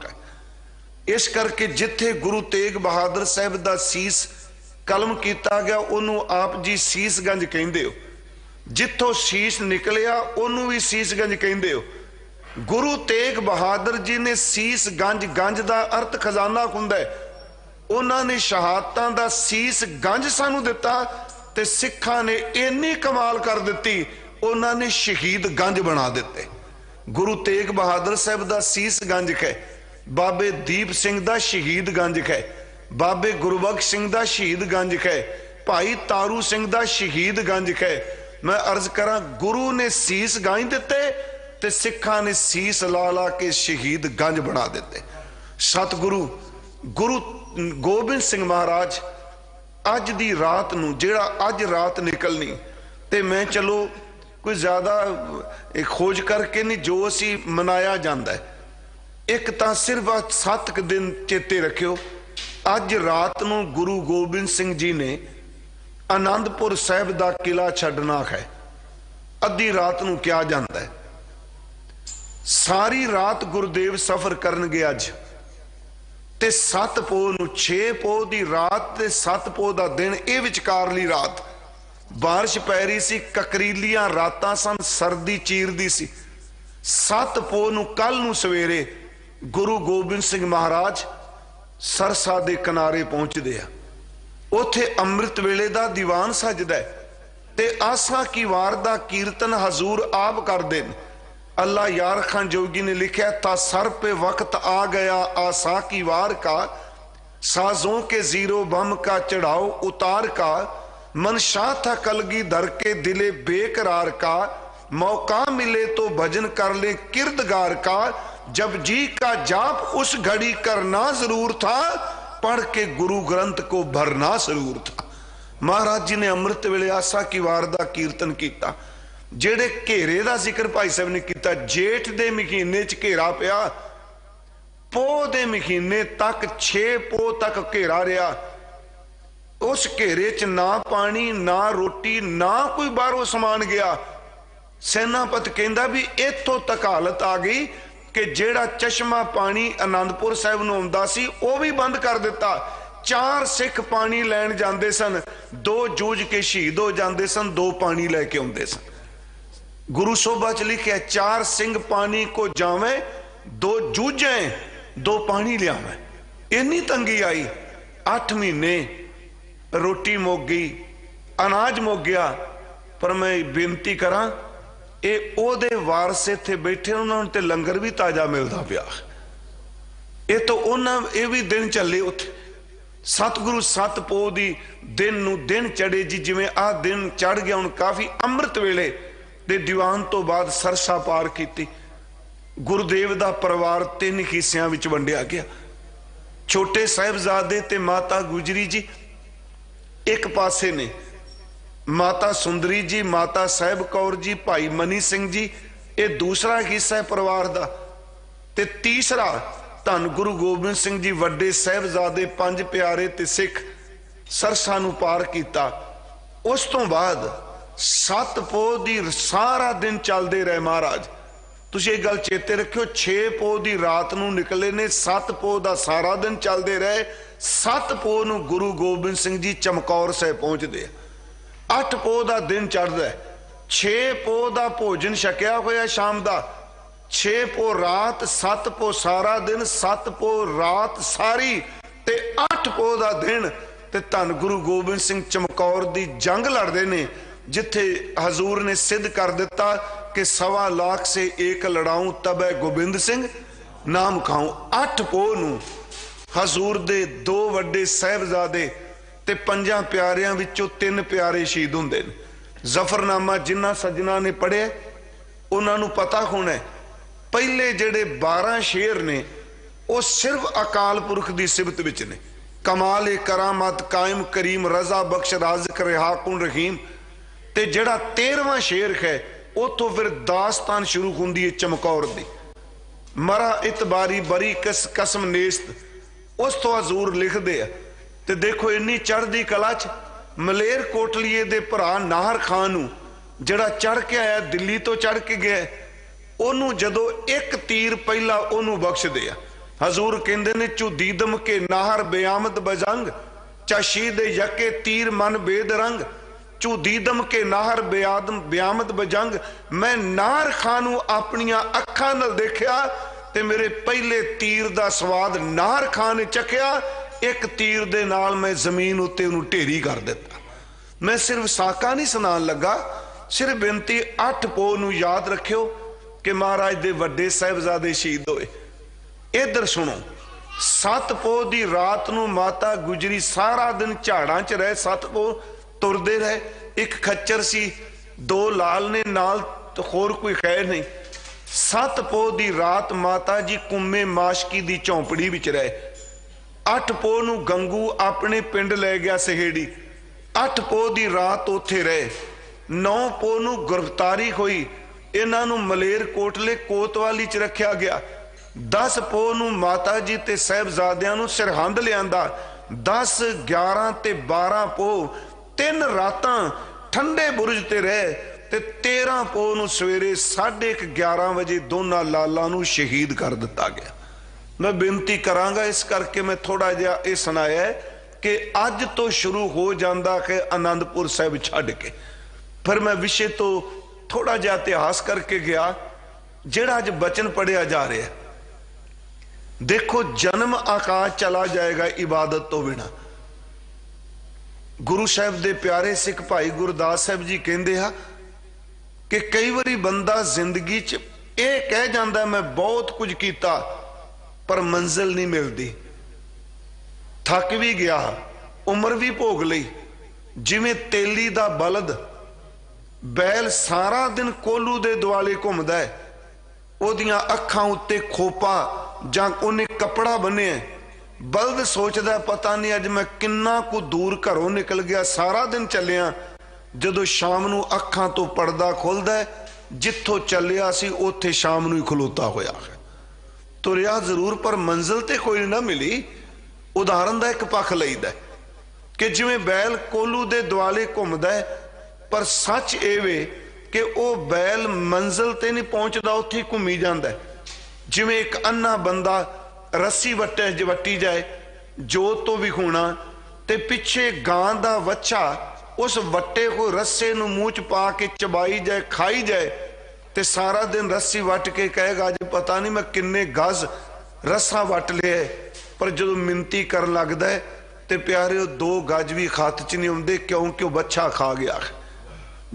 इस करके जिथे गुरु तेग बहादुर साहब का सीस कलम किया गया, उन्होंने आप जी सीसगंज कहते हो। जिथों शीश निकलिया उन्होंने भी सीसगंज कहते हो। गुरु तेग बहादुर जी ने सीस गंज, गंज का अर्थ खजाना हुंदा है। उन्होंने शहादतां दा सीस गंज सानू दिता, ते सिखां ने इन्नी कमाल कर दी, उन्होंने शहीद गंज बना दिते। गुरु तेग बहादुर साहब का सीस गंज है, बाबे दीप सिंह का शहीद गंज है, बाबे गुरबख्श सिंह का शहीद गंज है, भाई तारू सिंह का शहीद गंज है। मैं अर्ज करा, गुरु ने सीस गंज दिते ते सिखां ने सीस ला ला के शहीद गंज बना दिते। सतगुरु गुरु गोबिंद सिंह महाराज अज दी रात नूं, जेड़ा अज रात निकलनी, ते मैं चलो कोई ज्यादा खोज करके नहीं, जो असी मनाया जाता है, एक तां सिर्फ 7 दिन चेते रखियो। अज रात नूं गुरु गोबिंद सिंह जी ने आनंदपुर साहब का किला छड्डना है। अद्धी रात नूं क्या जाता है, सारी रात गुरुदेव सफर करन गए अज, ते 7 पोह नूं 6 पोह की रात ते 7 पोह का दिन, ये विचकारली रात बारिश पै रही सी, ककरीलियां रातां सन, सर्दी चीरदी सी। 7 पोह नूं कल नूं सवेरे गुरु गोबिंद सिंह महाराज सरसा दे किनारे पहुंचते हैं। उथे अमृत वेले दा दीवान सजदा है, ते आसा की वार दा कीर्तन हजूर आप करते हैं। अल्लाह यार खान जोगी ने लिखा, ता सर पे वक्त आ गया आसा की वार का, साजों के जीरो बम का चढ़ाओ उतार का, मनशा था कलगी दर के दिले बेकरार का, मौका मिले तो भजन कर ले किरदगार का, जब जी का जाप उस घड़ी करना जरूर था, पढ़ के गुरु ग्रंथ को भरना जरूर था। महाराज जी ने अमृत वेले आसा की वार दा कीर्तन किया। जेड़े घेरे का जिक्र भाई साहब ने किया, जेठ दे महीने च घेरा पिया, पोह दे महीने तक 6 पोह तक घेरा रहा। उस घेरे च ना पानी ना रोटी ना कोई बाहरों समान गया। सेनापत कहंदा भी इथों तक हालत आ गई कि जेड़ा चश्मा पानी आनंदपुर साहब नूं आउंदा सी वह भी बंद कर दिता। 4 सिख पानी लैण जांदे सन, 2 जूझ के शहीद हो जांदे सन, 2 पानी लैके आउंदे सन। गुरु सोभा च लिखिया, 4 सिंह पानी को जावे, 2 जूझे 2 पानी लियावे। इन्नी तंगी आई, 8 महीने रोटी मुक गई, अनाज मुक गया। पर मैं बेनती करा, ये ओदे वारस इत्थे बैठे, उन्होंने ते लंगर भी ताजा मिलता पिया। ਇਹ ਤਾਂ ਉਹਨਾਂ ਇਹ ਵੀ ਦਿਨ ਚੱਲੇ ਉੱਥੇ सतगुरु सत पो दी दिन नूं दिन चढ़े जी जिवें आ दिन चढ़ गया हुण काफ़ी अमृत वेले दे दीवान तो बाद सरसा पार कीती गुरुदेव दा परिवार 3 हिस्सियां विच वंडिया गया छोटे साहिबजादे ते माता गुजरी जी एक पासे ने माता सुंदरी जी माता साहिब कौर जी भाई मनी सिंह जी ये दूसरा हिस्सा है परिवार दा ते तीसरा धन गुरु गोबिंद सिंह जी वड्डे साहिबजादे 5 प्यारे ते सिख सरसा नूं पार कीता उस तो बाद 7 पोह दी सारा दिन चलते रहे महाराज तुसीं ये गल चेते रखियो 6 पोह दी रात नूं निकले ने 7 पोह दा सारा दिन चलते रहे 7 पोह नूं गुरु गोबिंद सिंह जी चमकौर साहिब पहुंचते 8 पोह दा दिन चढ़दा 6 पोह दा भोजन छकिया होया शाम दा 6 पोह रात 7 पोह सारा दिन 7 पोह रात सारी ते 8 पोह दा दिन ते धन गुरु गोबिंद सिंह चमकौर दी जंग लड़दे ने जिथे हजूर ने सिद्ध कर दिता कि 1.25 लाख से एक लड़ाऊं तब है गोबिंद सिंह नाम खाऊं 8 पोह नूं हजूर दे 2 वड्डे साहिबजादे ते 5 प्यारियां विचों 3 प्यारे शहीद हुंदे ने जफरनामा जिन्हां सज्जणा ने पढ़िया उन्हां नूं पता होना है पहले जेड़े 12 शेर ने वो सिर्फ अकाल पुरख की सिबत विच ने कमाल करामत कायम करीम रजा बख्श राज़िक रिहाकुन रहीम ते जेड़ा 13वां शेर है उतो फिर दास्तान शुरू होंदी है चमकौर दी मरा इतबारी बरी कसम नेस्त उस तो हजूर लिखते हैं ते देखो इन्नी चढ़दी कला च मलेर कोटलीए दे भरा नाहर खान नूं जेड़ा चढ़ के आया दिल्ली तो चढ़ के गया ओनू जदों एक तीर पहला ओनू बख्श दिया हजूर कहंदे ने चुदीदम के नाहर बेआमद बजंग चाशीद यके तीर मन बेद रंग चुदीदम के नाहर बेआमद बजंग मैं नाहर खानू अपनियां अखां नाल देखिया ते मेरे पहले तीर दा स्वाद नाहर खान ने चखिया एक तीर दे नाल मैं जमीन उत्ते उन्हें ढेरी कर दिता मैं सिर्फ साका नहीं सुनान लगा सिर्फ बेनती 8 पोह नूं याद रखियो कि महाराज दे वड्डे साहिबजादे शहीद होए इधर सुनो 7 पोह दी रात नूं माता गुजरी सारा दिन झाड़ां च रहे 7 पोह तुरदे रहे एक खच्चर सी 2 लाल ने नाल तो होर कोई खैर नहीं 7 पोह दी रात माता जी कुम्मे माशकी दी झोंपड़ी विच रहे 8 पोह नूं गंगू अपने पिंड ले गया सहेड़ी 8 पोह दी रात उत्थे रहे 9 पोह नूं गिरफ्तारी होई इन्हां नूं मलेर कोटले कोतवाली च रखिया गया 10 पोह नूं माता जी ते साहिबजादियां नूं सरहंद लियांदा 10 11 ते 12 पोह 3 रातां ठंडे बुरज ते रहे ते 13 पोह नूं सवेरे 11:30 बजे दोनों लालां नूं शहीद कर दिता गया मैं बेनती करांगा इस करके मैं थोड़ा जिहा यह सुनाया है कि अज तो शुरू हो जाता है आनंदपुर साहिब छड्ड के फिर मैं विषय तो थोड़ा जिहा इतिहास करके गया जेड़ा अज बचन पढ़िया जा रहा है देखो जन्म आकाश चला जाएगा इबादत तो बिना गुरु साहब दे प्यारे सिख भाई गुरदास साहब जी कहते हैं कि कई बारी बंदा जिंदगी च यह कह जाता मैं बहुत कुछ किया पर मंजिल नहीं मिलती थक भी गया उम्र भी भोग लई जिवें तेली दा बलद बैल सारा दिन कोलू दे दुआले घूमदा है ओदियां अखां उत्ते खोपा जां उन्हें कपड़ा बन्निया बलद सोचदा पता नहीं अज मैं किन्ना कु दूर घरों निकल गया सारा दिन चलिया जदों शाम नूं अखां तो पर्दा खुलदा है जिथों चलिया सी उत्थे शाम नूं ही खलोता होया है तुरिया जरूर पर मंजिल ते कोई ना मिली उदाहरण दा एक पक्ष लईदा कि जिवें बैल कोलू दे दुआले घूमदा है पर सच एवे कि वह बैल मंजिल ते नहीं पहुंचता उत्थे घूमी जाता है जिवें एक अन्ना बंदा रस्सी वट्टी जाए जो तो भी होना ते पिछे गां दा वच्छा उस वट्टे को रस्से नूं मूँह च पा के चबाई जाए खाई जाए ते सारा दिन रस्सी वट के कहेगा अज पता नहीं मैं किन्ने गज रस्सा वट लिया पर जो मिनती कर लगता है तो प्यारे 2 गज भी हथ च नहीं आउंदे क्योंकि वह बच्छा खा गया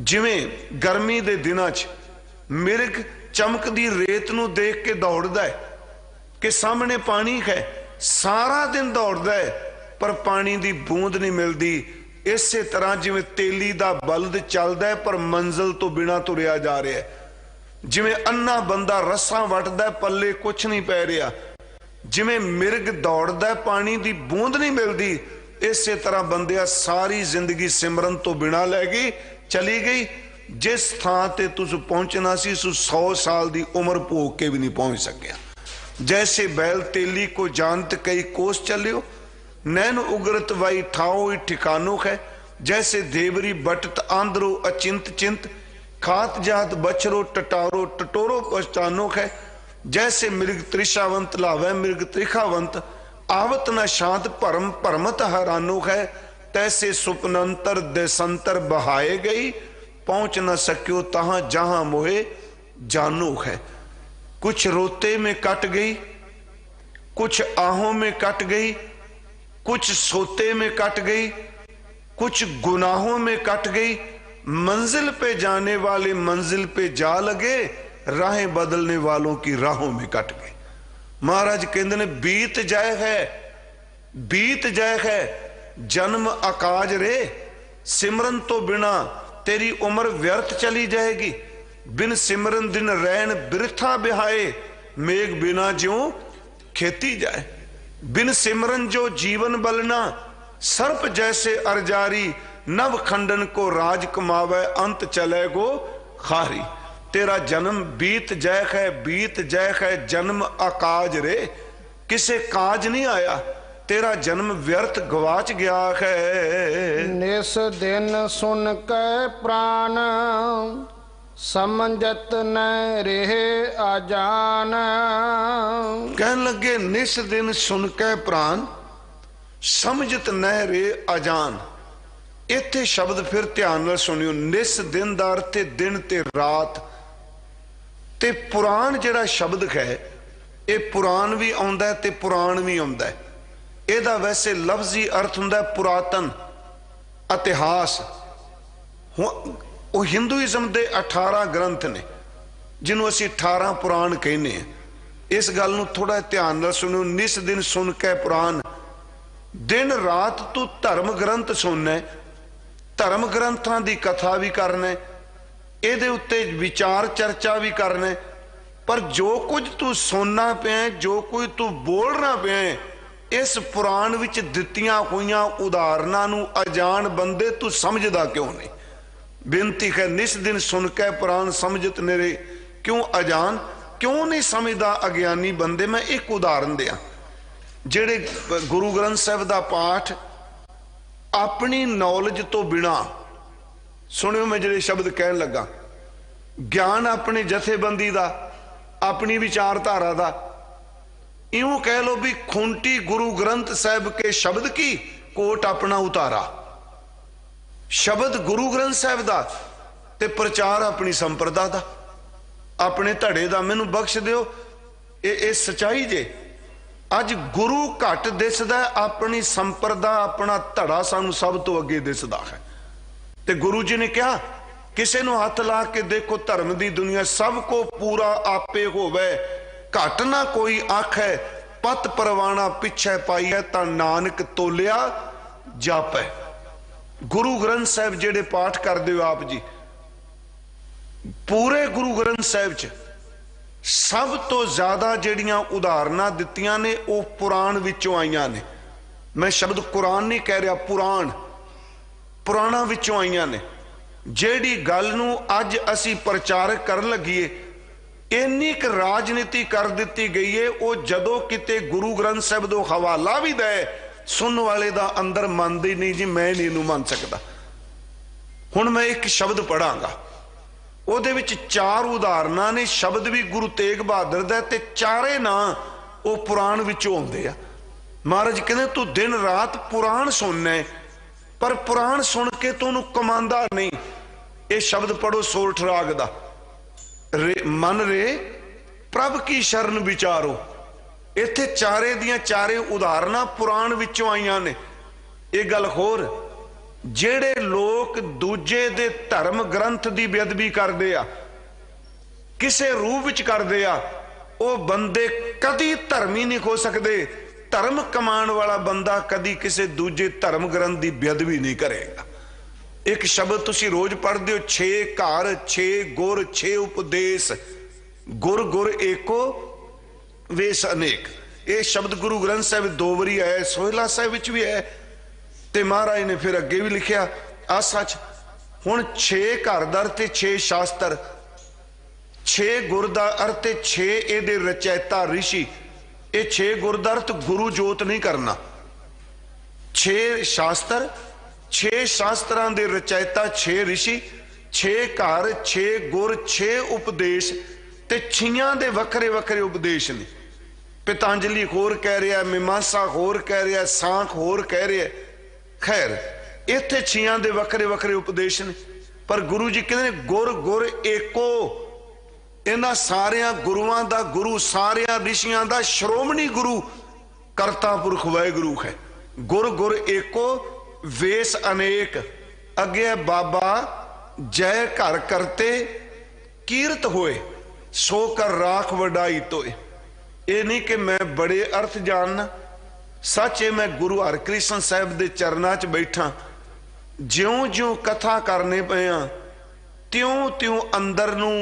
जिवें गर्मी के दिनों च मिर्ग चमकदी रेत नूं देख के दौड़दा है कि सामने पानी है, सारा दिन दौड़दा है पर पानी की बूंद नहीं मिलती। इसे तरह जिवें तेली दा बलद चलदा है पर मंजिल तो बिना तुरिया जा रहा है, जिवें अन्ना बंदा रस्सा वटदा पल्ले कुछ नहीं पै रहा, जिवें मिर्ग दौड़दा है पानी की बूंद नहीं मिलती, इसे तरह बंदिया सारी जिंदगी सिमरन तो बिना लै गई चली गई। जिस थां ते तुस पहुंचना सी 100 साल की उम्र भोग के भी नहीं पहुंच सकिया। जैसे बैल तेली को जानत कई कोस चलियो, नैन उगरत वाई ठाओ ही ठिकानो है। जैसे देवरी बटत आंदरो अचिंत चिंत, खात जात बछरो टटारो टटोरो पहचानो है। जैसे मृग त्रिषावंत लावे मृग त्रिखावंत, आवत न शांत परम परमत हरानो है। तैसे सुपनंतर देशंतर बहाए गई, पहुंच न सक्यो तहां जहां मोहे जानो है। कुछ रोते में कट गई, कुछ आहों में कट गई, कुछ सोते में कट गई, कुछ गुनाहों में कट गई। मंजिल पे जाने वाले मंजिल पे जा लगे, राहें बदलने वालों की राहों में कट गए। महाराज कहते ने बीत जाए है, बीत जाए है जन्म अकाज रे, सिमरन तो बिना तेरी उम्र व्यर्थ चली जाएगी। बिन सिमरन दिन रैन बिरथा बिहाए, मेघ बिना ज्यों खेती जाए। बिन सिमरन जो जीवन बलना, सर्प जैसे अरजारी। नव खंडन को राज कमावे, अंत चले गो खारी। तेरा जन्म बीत जाए है, बीत जाए है जन्म अकाज रे, किसे काज नहीं आया, तेरा जन्म व्यर्थ गवाच गया है। निस दिन सुन के प्राण, समझत न रहे अजान। कहन लगे निस दिन सुन के प्राण, समझत न रहे अजान। इत्थे शब्द फिर ध्यान नाल सुनियो। निस दिन दा अर्थ है दिन ते रात, ते पुराण जिहड़ा शब्द है ये पुराण भी आउंदा है ते पुराण भी आउंदा है। ਇਹਦਾ वैसे लफ्जी अर्थ ਹੁੰਦਾ पुरातन इतिहास। ਉਹ ਹਿੰਦੂਇਜ਼ਮ ਦੇ 18 ਗ੍ਰੰਥ ਨੇ ਜਿਹਨੂੰ ਅਸੀਂ 18 ਪੁਰਾਣ ਕਹਿੰਦੇ ਆ। ਇਸ ਗੱਲ ਨੂੰ ਥੋੜਾ ਧਿਆਨ ਨਾਲ ਸੁਣੋ। ਨਿਸ ਦਿਨ ਸੁਣ ਕੇ ਪੁਰਾਣ, दिन रात तू धर्म ग्रंथ सुनना, धर्म ग्रंथां दी कथा भी करना, ਇਹਦੇ ਉੱਤੇ विचार चर्चा भी करना। पर जो कुछ तू सुनना पिया, जो कुछ तू बोलना पिया, इस पुराण विच दित्तियां होइयां उदाहरणां नूं अजान बंदे तू समझदा क्यों नहीं। बेनती है निस दिन सुन के पुराण समझत मेरे क्यों अजान, क्यों नहीं समझदा अज्ञानी बंदे। मैं एक उदाहरण दिया, जेड़े गुरु ग्रंथ साहिब दा पाठ अपनी नॉलेज तो बिना सुनियो। मैं जेड़े शब्द कहन लगा, ज्ञान अपने जथेबंदी दा, अपनी विचारधारा दा, इउं कह लो भी खूंटी गुरु ग्रंथ साहिब के शब्द की कोट अपना उतारा। शब्द गुरु ग्रंथ साहिब दा ते प्रचार अपनी संप्रदा दा, अपने धड़े दा। मैनू बख्श दिओ, ये सच्चाई जे। अज गुरु घट दिसदा, अपनी संप्रदा अपना धड़ा सानू सब तो अगे दिसदा है। ते गुरु जी ने कहा किसे नू हथ ला के देखो धर्म दी दुनिया सब को पूरा आपे होवे, घट ना कोई आखै, पत परवाना पिछे पाई है, ता नानक तोलिया जापै। गुरु ग्रंथ साहिब जेड़े पाठ करदे हो आप जी, पूरे गुरु ग्रंथ साहिब च सब तो ज्यादा जेड़ियां उदाहरणां दित्तियां ने वो पुराण विचों आईयां ने। मैं शब्द कुरान नहीं कह रहा, पुराण पुराणा विचों आईयां ने। जेड़ी गल नूं अज असी प्रचारक कर लगिए, इन्नी क राजनीति कर दिती गई है। वो जदों किते गुरु ग्रंथ साहिब दो हवाला भी दे, सुन वाले दा अंदर मनदे ही नहीं जी, मैं नहीं इहनूं मन सकदा। हुण मैं एक शब्द पढ़ांगा, ਉਹਦੇ ਵਿੱਚ 4 ਉਦਾਹਰਨਾਂ ਨੇ। शब्द भी गुरु तेग बहादुर ਦਾ ਤੇ ਚਾਰੇ ਨਾਂ ਉਹ ਪੁਰਾਣ ਵਿੱਚੋਂ ਆਉਂਦੇ ਆ। महाराज कहते तू दिन रात पुराण सुनना है, पर पुराण सुन के तू ਉਹਨੂੰ कमांदा नहीं। ये शब्द पढ़ो सोरठ राग दा, मन रे प्रभ की शरण विचारो। इत्थे चारे दियां चारे उदाहरणां पुराण विचों आईयां ने। ये गल होर, जेड़े लोग दूजे दे धर्म ग्रंथ की बेअदबी करते आ, किसे रूप विच करते आ, वो बंदे कदी धर्मी नहीं हो सकते। धर्म कमान वाला बंदा कदी किसी दूजे धर्म ग्रंथ की बेअदबी नहीं करेगा। एक शब्द तुसी रोज पढ़ते हो, 6 घर 6 गुर 6 उपदेश, गुर गुर एको वेश अनेक। ये शब्द गुरु ग्रंथ साहब 2 बारी आया, सोहला साहब भी है, ते महाराज ने फिर अगे भी लिखिया आ सच। हुण 6 घर दा अर्थ 6 शास्त्र, 6 गुर दा अर्थ 6 एदे रचयिता ऋषि। ये 6 गुर दा अर्थ गुरु जोत नहीं करना। 6 शास्त्र, 6 शास्त्रां दे रचयिता 6 ऋषि, 6 घर 6 गुर 6 उपदेश, ते 6 दे वखरे वखरे उपदेश ने। पतंजलि होर कह रहा, मीमांसा होर कह रहा, सांख होर कह रहा। खैर इत्थे 6 दे वखरे वखरे उपदेश ने, पर गुरु जी कहते गुर गुर एको। इन्हां सारिया गुरुआं दा गुरु, सारिया ऋषियां दा श्रोमणी गुरु करता पुरख वाहिगुरु है। गुर गुर एको वेश अनेक। अगे बाबा जय घर करते कीरत होए, सो कर राख वडाई तोए। ये नहीं कि मैं बड़े अर्थ जानना, सच है मैं गुरु हरकृष्ण साहब के चरणा च बैठा, ज्यों ज्यों कथा करने पे त्यों त्यों अंदर नू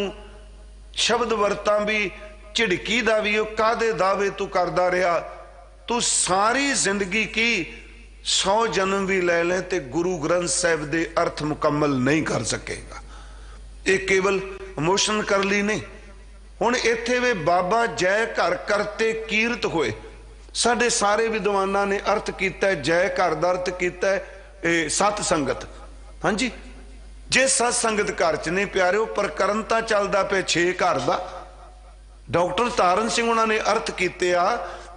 शब्द वरतां भी झिड़की दा भी कादे दावे तू करदा रहा। तू सारी जिंदगी की 100 जन्म भी ले लें ते गुरु ग्रंथ साहब दे अर्थ मुकम्मल नहीं कर सकेगा। ये केवल इमोशन कर ली नहीं। हुण इत्थे वे बाबा जय घर करते कीरत होए। साडे सारे विद्वानां ने अर्थ कीता है, जय घर दा अर्थ कीता है सत संगत। हाँ जी, जे सत संगत घर च नहीं प्यारे, प्रकरण तां चलदा पे 6 घर दा। डॉक्टर तारण सिंह उन्होंने अर्थ कीते आ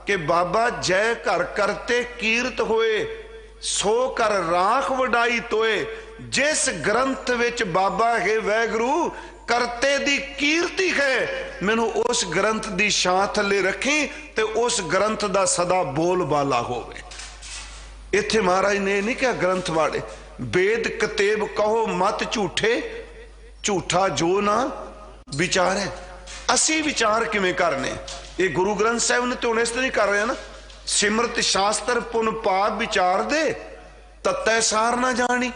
कि बाबा जय घर करते कीरत होए, सो कर राख वडाई तोए। जिस ग्रंथ विच बाबा है वैगुरु करते दी कीर्ति है, मैनू उस ग्रंथ दी छां थले रखी ते उस ग्रंथ दा सदा बोल बाला होवे। इत्थे महाराज ने नहीं क्या ग्रंथ वाले वेद कतेब कहो मत झूठे, झूठा जो ना विचारे। असी विचार किवें करने? ये गुरु ग्रंथ साहब ने तो हुण इस नहीं कर रहे ना। सिमरत शास्त्र पुन पाप विचार दे, तत्तै सार ना जानी।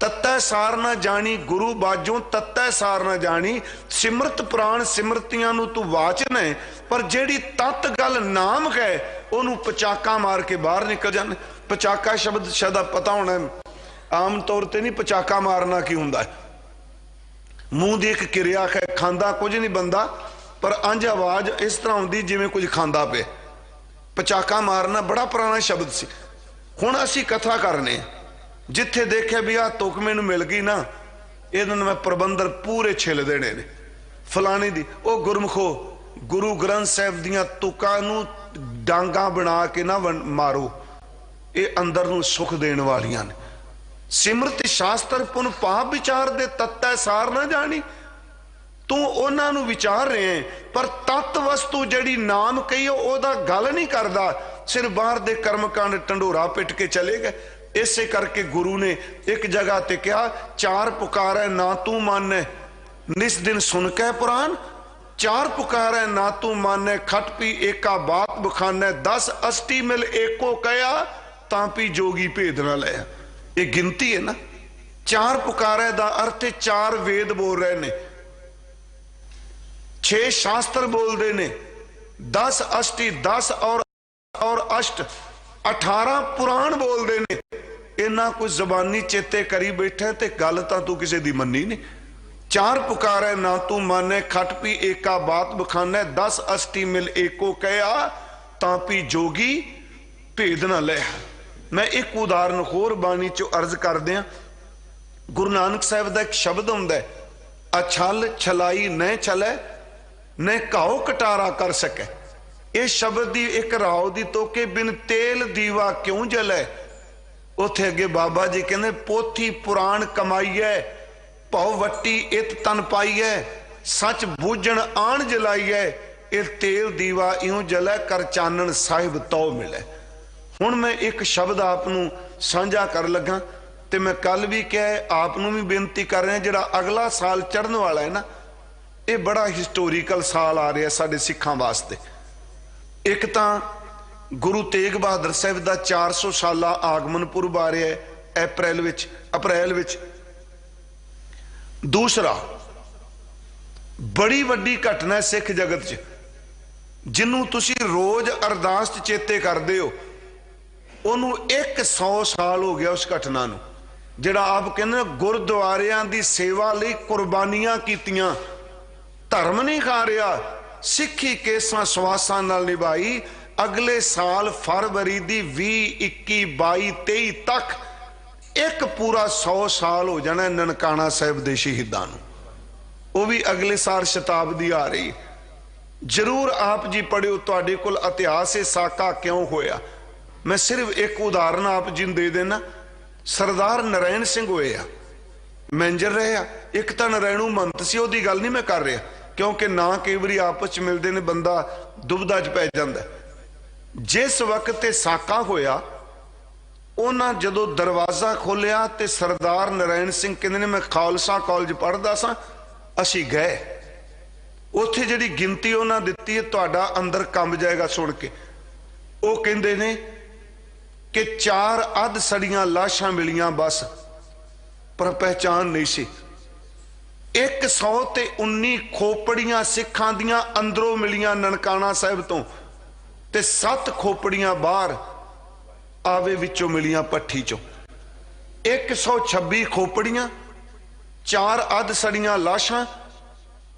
तत्तै सार ना जानी गुरु बाजों, तत्तै सार ना जानी। सिमरत पुराण सिमरतियां नू तू वाचन है, पर जेड़ी तत् गल नाम है ओनू पचाका मार के बाहर निकल जाने। पचाका शब्द शायद पता होना है, आम तौर पर नहीं पचाका मारना की हुंदा है। मूँह की एक क्रिया है, खांदा कुछ नहीं बंदा, पर अंज आवाज इस तरह आउंदी जिवें कुछ खांदा पे। पचाका मारना बड़ा पुराना शब्द सी। हुण असीं कथा करने, जिथे देखे भी आ तुक मैनू मिल गई ना, ये मैं प्रबंधन पूरे छिल देने ने फलाने दी। ओ गुरमुखो, गुरु ग्रंथ साहब दियां तुकां नू डांगा बना के ना मारो, ये अंदर नू सुख देने वालियां ने। सिमरत शास्त्र पुन पाप विचार दे, तत्तै सार ना जानी। तू उन्हां नू विचार रहे हैं, पर तत्त वस्तु जड़ी नाम कही ओदा गल नहीं करदा, सिर बाहर दे कर्मकांड ढंडोरा पिट के चले गए। इसे करके गुरु ने एक जगह ते कहा, 4 पुकारे ना तू माने, निस दिन सुन के पुराण। 4 पुकारे ना तू माने, खट पी एका बात बखाने। 10 अष्टी मिल एको कया, तापी जोगी भेद ना लिया। ये गिनती है ना। 4 पुकारे दा अर्थ 4 वेद बोल रहे ने, 6 शास्त्र बोलते ने, 10 अष्टी 10 और अष्ट 18 पुराण बोलते ने। इन्ना कुछ जबानी चेते करी बैठे ते गल तां तू किसी दी मन्नी नहीं। 4 पुकारे ना तू माने, खट पी एका बात बखाने। 10 अष्टी मिल एको कया, तापी जोगी भेद ना ले। मैं एक उदाहरण होर बाणी चो अर्ज कर दिया। गुरु नानक साहब का एक शब्द हुंदा है, अछल छलाई न चले, न घाओ कटारा कर सके। इस शब्द की एक राव दी तो कि बिन तेल दीवा क्यों जले। उथे अगे बाबा जी कहते पोथी पुराण कमाईए, भव वट्टी इत तन पाईए, सच बूझण आण जलाईए। ये तेल दीवा इं जले, कर चानन साहिब तो मिले। हुण मैं एक शब्द आपनू साझा कर लगा, तो मैं कल भी कहा, आपनू भी बेनती कर रहा, जिहड़ा अगला साल चढ़न वाला है ना, ये बड़ा हिस्टोरीकल साल आ रहा साडे सिखां वास्ते। एक तां गुरु तेग बहादुर साहब का 400 साला आगमन पुरब आ रहा है अप्रैल विच। दूसरा बड़ी वड्डी घटना है सिख जगत च, जिन्हों तुसी रोज अरदास च चेते करते हो, उन्हों 100 साल हो गया उस घटना नूं, जिहड़ा आप कहते गुरुद्वारियां दी सेवा लई कुर्बानियां कीतियां। धर्म नहीं खा रहा, सिक्खी केसां सवासां नाल निभाई। अगले साल फरवरी दी 20, 21, 22, 23 तक एक पूरा 100 साल हो जाना ननकाना साहिब दे शहीदां नूं। वो भी अगले साल शताब्दी आ रही। जरूर आप जी पढ़ियो, तुहाडे कोल इतिहास है साका क्यों होया। मैं सिर्फ एक उदाहरण आप जी दे देना। सरदार नारायण सिंह होए आ, मैनेजर रहे आ। एक तो नारायणू महंत सी, ओहदी गल नहीं मैं कर रहा, क्योंकि ना कई बार आपस च मिलते ने बंदा दुबदा च पै जांदा। जिस वक्त साका होया, उन्हां जदों दरवाजा खोलिया तो सरदार नारायण सिंह कहते ने मैं खालसा कॉलेज पढ़दा सा, असी गए उत्थे जिहड़ी गिनती उन्हां दित्ती है तुहाडा अंदर कंब जाएगा सुन के। वो कहते ने कि 4 अध सड़ियां लाशां मिलियां बस, पर पहचान नहीं सी। 119 खोपड़ियां सिखां दियां अंदरों मिलियां ननकाना साहिब तो, ते 7 खोपड़ियां बाहर आवे विचों मिलियां पट्ठी चों। 126 खोपड़ियां, 4 अध सड़ियां लाशां,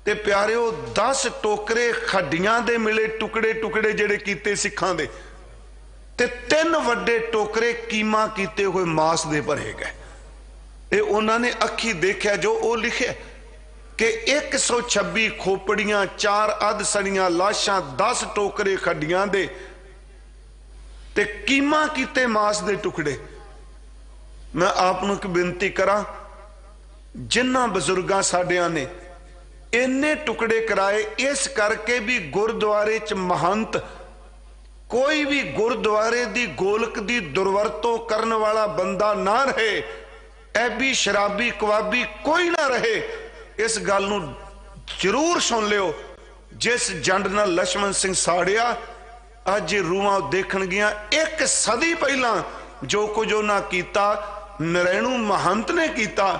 ते प्यारिओ 10 टोकरे खड्डियां दे मिले टुकड़े टुकड़े जेड़े कीते सिखां दे, ते 3 वड्डे टोकरे कीमा कीते हुए मांस दे भरे गए। ये उन्होंने अखी देखा जो वो लिखे कि 126 खोपड़ियां, 4 अध सड़ियां लाशां, 10 टोकरे खड्डियां दे ते कीमा कीते मांस दे टुकड़े। मैं आपनों की बेनती करा, जिन्ना बजुर्गां साडियां ने इन्ने टुकड़े कराए, इस करके भी गुरुद्वारे च महंत कोई भी गुरुद्वारे दी गोलक दी दुर्वरतों करने वाला बंदा ना रहे, ऐबी शराबी कवाबी कोई ना रहे। इस गल नूं जरूर सुन लियो। जिस जंड नाल लक्ष्मण सिंह साड़िया, अज रूहां देखण गया। 1 सदी पहला जो कुछ उन्हां कीता, नारायणू महंत ने कीता।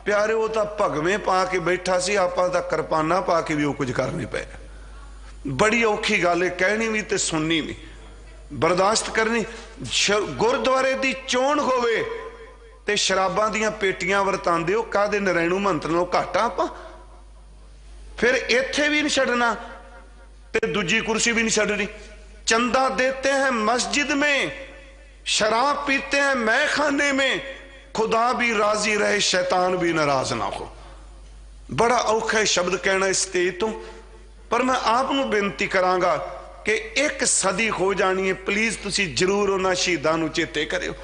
प्यारे वो तो भगवें पा के बैठा सी, आपां तां किरपाना पा के भी वो कुछ कर नहीं पाया। बड़ी औखी गल है, कहनी भी ते सुननी भी, बर्दाश्त करनी। गुरुद्वारे दी चोण होवे ते शराबां दियां पेटियां वरतांदे हो, कादे नारायणू महंत नालों घट आपां। फिर इत्थे भी नहीं छड्डना ते दूजी कुर्सी भी नहीं छड्डनी। चंदा देते हैं मस्जिद में, शराब पीते हैं मैखाने में, खुदा भी राजी रहे शैतान भी नाराज ना हो। बड़ा औखा शब्द कहना इस तेज तो, पर मैं आपनू बेनती करांगा कि 1 सदी हो जानी है। प्लीज तुसी जरूर उन्हां शहीदां नू चेते करियो।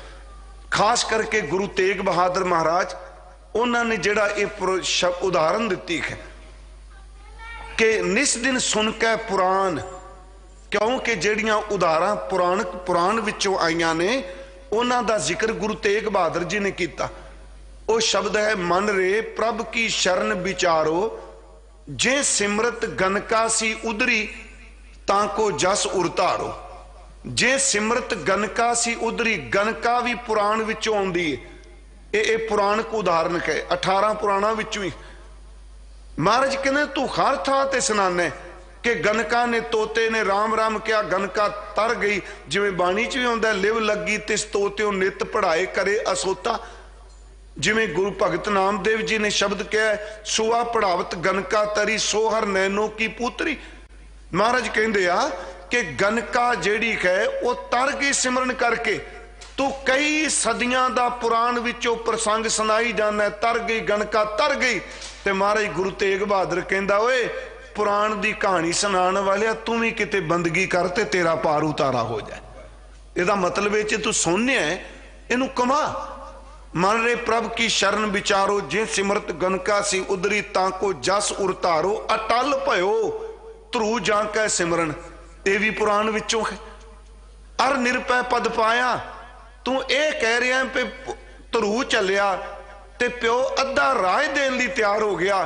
खास करके गुरु तेग बहादुर महाराज, उन्होंने जिहड़ा ये उदाहरण दिती है कि निस दिन सुन के पुराण, क्योंकि जिहड़ियां उदाहरण पुराण विचों आईयां ने, उन्हां दा जिक्र गुरु तेग बहादुर जी ने किया। वो शब्द है, मन रे प्रभ की शरण विचारो, जे सिमरत गनका सी उधरी ताको जस उरतारो। जे सिमरत गनका सी उधरी, गनका भी पुराण विचों आउंदी है। ये पुराण को उदाहरण है, 18 पुराणा विचों ही। महाराज कहने तू हर थां ते सुनाने कि गनका ने तोते ने राम राम क्या, गनका तर गई। जिवें बाणी च भी आउंदा, लिव लगी तिस तोत्यों नित पढ़ाए करे असोता। जिवें गुरु भगत नामदेव जी ने शब्द कहा, सुआ पढ़ावत गनका तरी, सोहर नैनो की पुत्री। महाराज कहंदे आ कि गनका जेड़ी है वो तर गई सिमरन करके। तू कई सदियां दा पुराण विचों प्रसंग सुनाई जाना, तर गई गनका तर गई। ते महाराज गुरु तेग बहादुर कहंदा, ओए पुराण दी कहानी सुनाने वाले तू भी किते बंदगी कर ते तेरा पार उतारा हो जाए। इहदा मतलब है तू सुनने इनू कमा। मन रे प्रभ की शरण विचारो, जे सिमरत गनका सी उधरी ताको जस उरतारो। अटल भयो ध्रुव जांकै सिमरन, ये भी पुराण विचों है। अर निरपै पद पाया, तू ये कह रहा है पे ध्रुव चलिया ते प्यो अद्धा राज देने लई तैयार हो गया।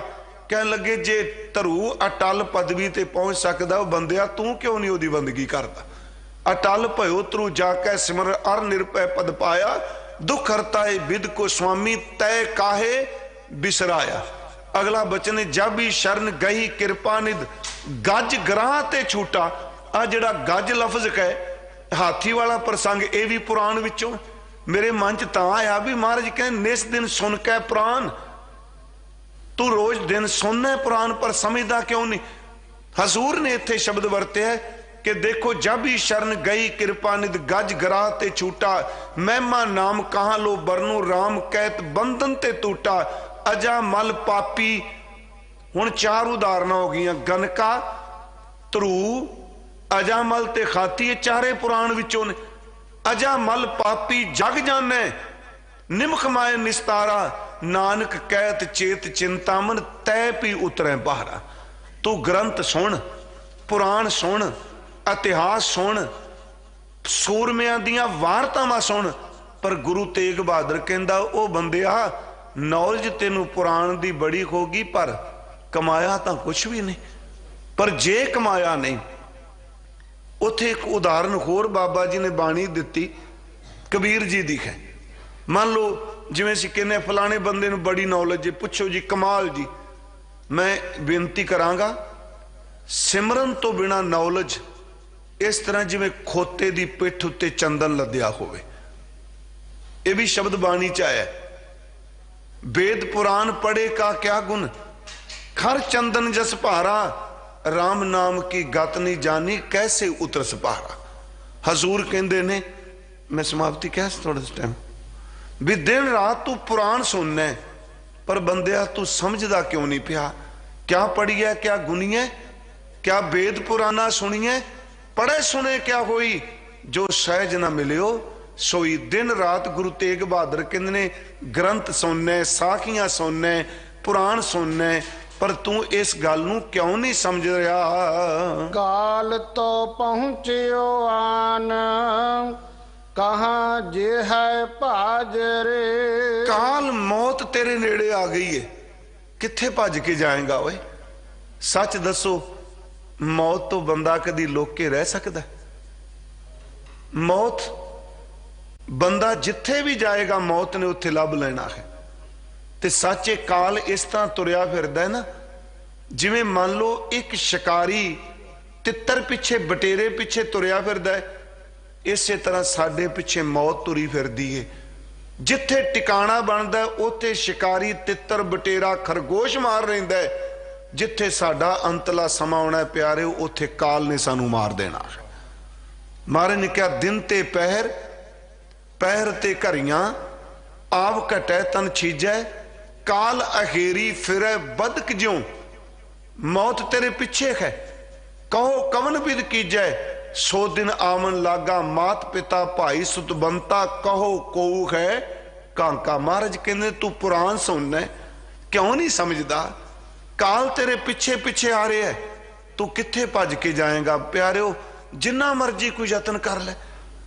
कहन लगे जे धरू अटल पदवी ते पहुंच सकदा बंदिया तू क्यों नहीं उहदी बंदगी करदा। अटल भयो ध्रुव जाकै सिमर अर निरभय पद पाया, दुख हरताए विद को स्वामी तय काहे बिसराया। अगला बचन है जब भी शरण गई कृपा निध गज ग्राह ते छूटा। आ जिहड़ा गज लफ्ज है हाथी वाला प्रसंग ये भी पुराण विचों मेरे मन च तां आया भी महाराज कहें निस दिन सुन कै पुराण, तू रोज दिन सुनना पुराण पर समझदा क्यों नहीं। हजूर ने इत्थे शब्द वरते है कि देखो जब ही शरण गई कृपा निध गज ग्राह ते छूटा, महिमा नाम कहां लो बरनू राम कहत बंधन ते टूटा। अजा मल पापी, हुण 4 उदाहरण हो गई, गनका ध्रुव अजामल ते खाती, चारे पुराण विचों ने। अजामल पापी जग जाने निमख माए निस्तारा, नानक कहत चेत चिंता मन तय पी उतरे बहारा। तू ग्रंथ सुन, पुराण सुन, इतिहास सुन, सूरमियां दियां वारतावां सुन, पर गुरु तेग बहादुर कहंदा ओ बंदिया नॉलेज तेनू पुराण दी बड़ी होगी पर कमाया तो कुछ भी नहीं। पर जे कमाया नहीं, उथे एक उदाहरण होर बाबा जी ने बाणी दिती कबीर जी दी है। मान लो जिवें असीं कहने फलाने बंदे नूं बड़ी नॉलेज है, पुछो जी कमाल जी, मैं बेनती करांगा सिमरन तो बिना नॉलेज इस तरह जिवें खोते दी पिठ उत्ते चंदन लद्या होवे। ये भी शब्द बाणी च आया, वेद पुराण पढ़े का क्या गुण, खर चंदन जस भारा, राम नाम की गत नहीं जानी कैसे उतर सपारा। हजूर कहते ने, मैं समाप्ति कह थोड़ा टाइम भी दिन रात तू पुराण सुनना है, पर बंदिया तू समझदा क्यों नहीं पिया। क्या पढ़ी है, क्या गुनी है, क्या वेद पुराना सुनिए, पढ़े सुने क्या होई, जो सहज ना मिलियो सोई। दिन रात गुरु तेग बहादुर कहते ने ग्रंथ सुनने, साखियां सुनने, पुराण सुनने, पर तू इस गल नूं क्यों नहीं समझ रहा। काल तो पहुँचियो आन, कहाँ जे है भाजरे। काल मौत तेरे नेड़े आ गई है, किथे भज के जाएगा ओए। सच दसो मौत तो बंदा कदी लोक के रह सकता। मौत बंदा जिथे भी जाएगा मौत ने उत्थे लभ लेना है। ते सच्चे काल इस तरह तुरया फिरदा है ना, जिवें मान लो एक शिकारी तितर पिछे बटेरे पिछे तुरया फिरदा है, इसे तरह साडे पिछे मौत तुरी फिरदी है। जिथे टिकाणा बनदा उत्थे शिकारी तितर बटेरा खरगोश मार रहिंदा है। जिथे साडा अंतला समा आउणा प्यारे उत्थे काल ने सानू मार देना है। महाराज ने कहा दिन ते पहर, पहर ते घरियां, आप घटै तन छीजै, काल अहेरी फिरै बदक ज्यों। मौत तेरे पिछे है, कहो कवन विद कीजै, सो दिन आवन लागा, मात पिता भाई सुत बनता, कहो कोऊ है कांका। महाराज कहते तू पुराण सुनना क्यों नहीं समझदा, काल तेरे पिछे पिछे आ रहा है, तू किथे भज के जाएगा। प्यारिओ जिन्ना मर्जी कोई यतन कर ले,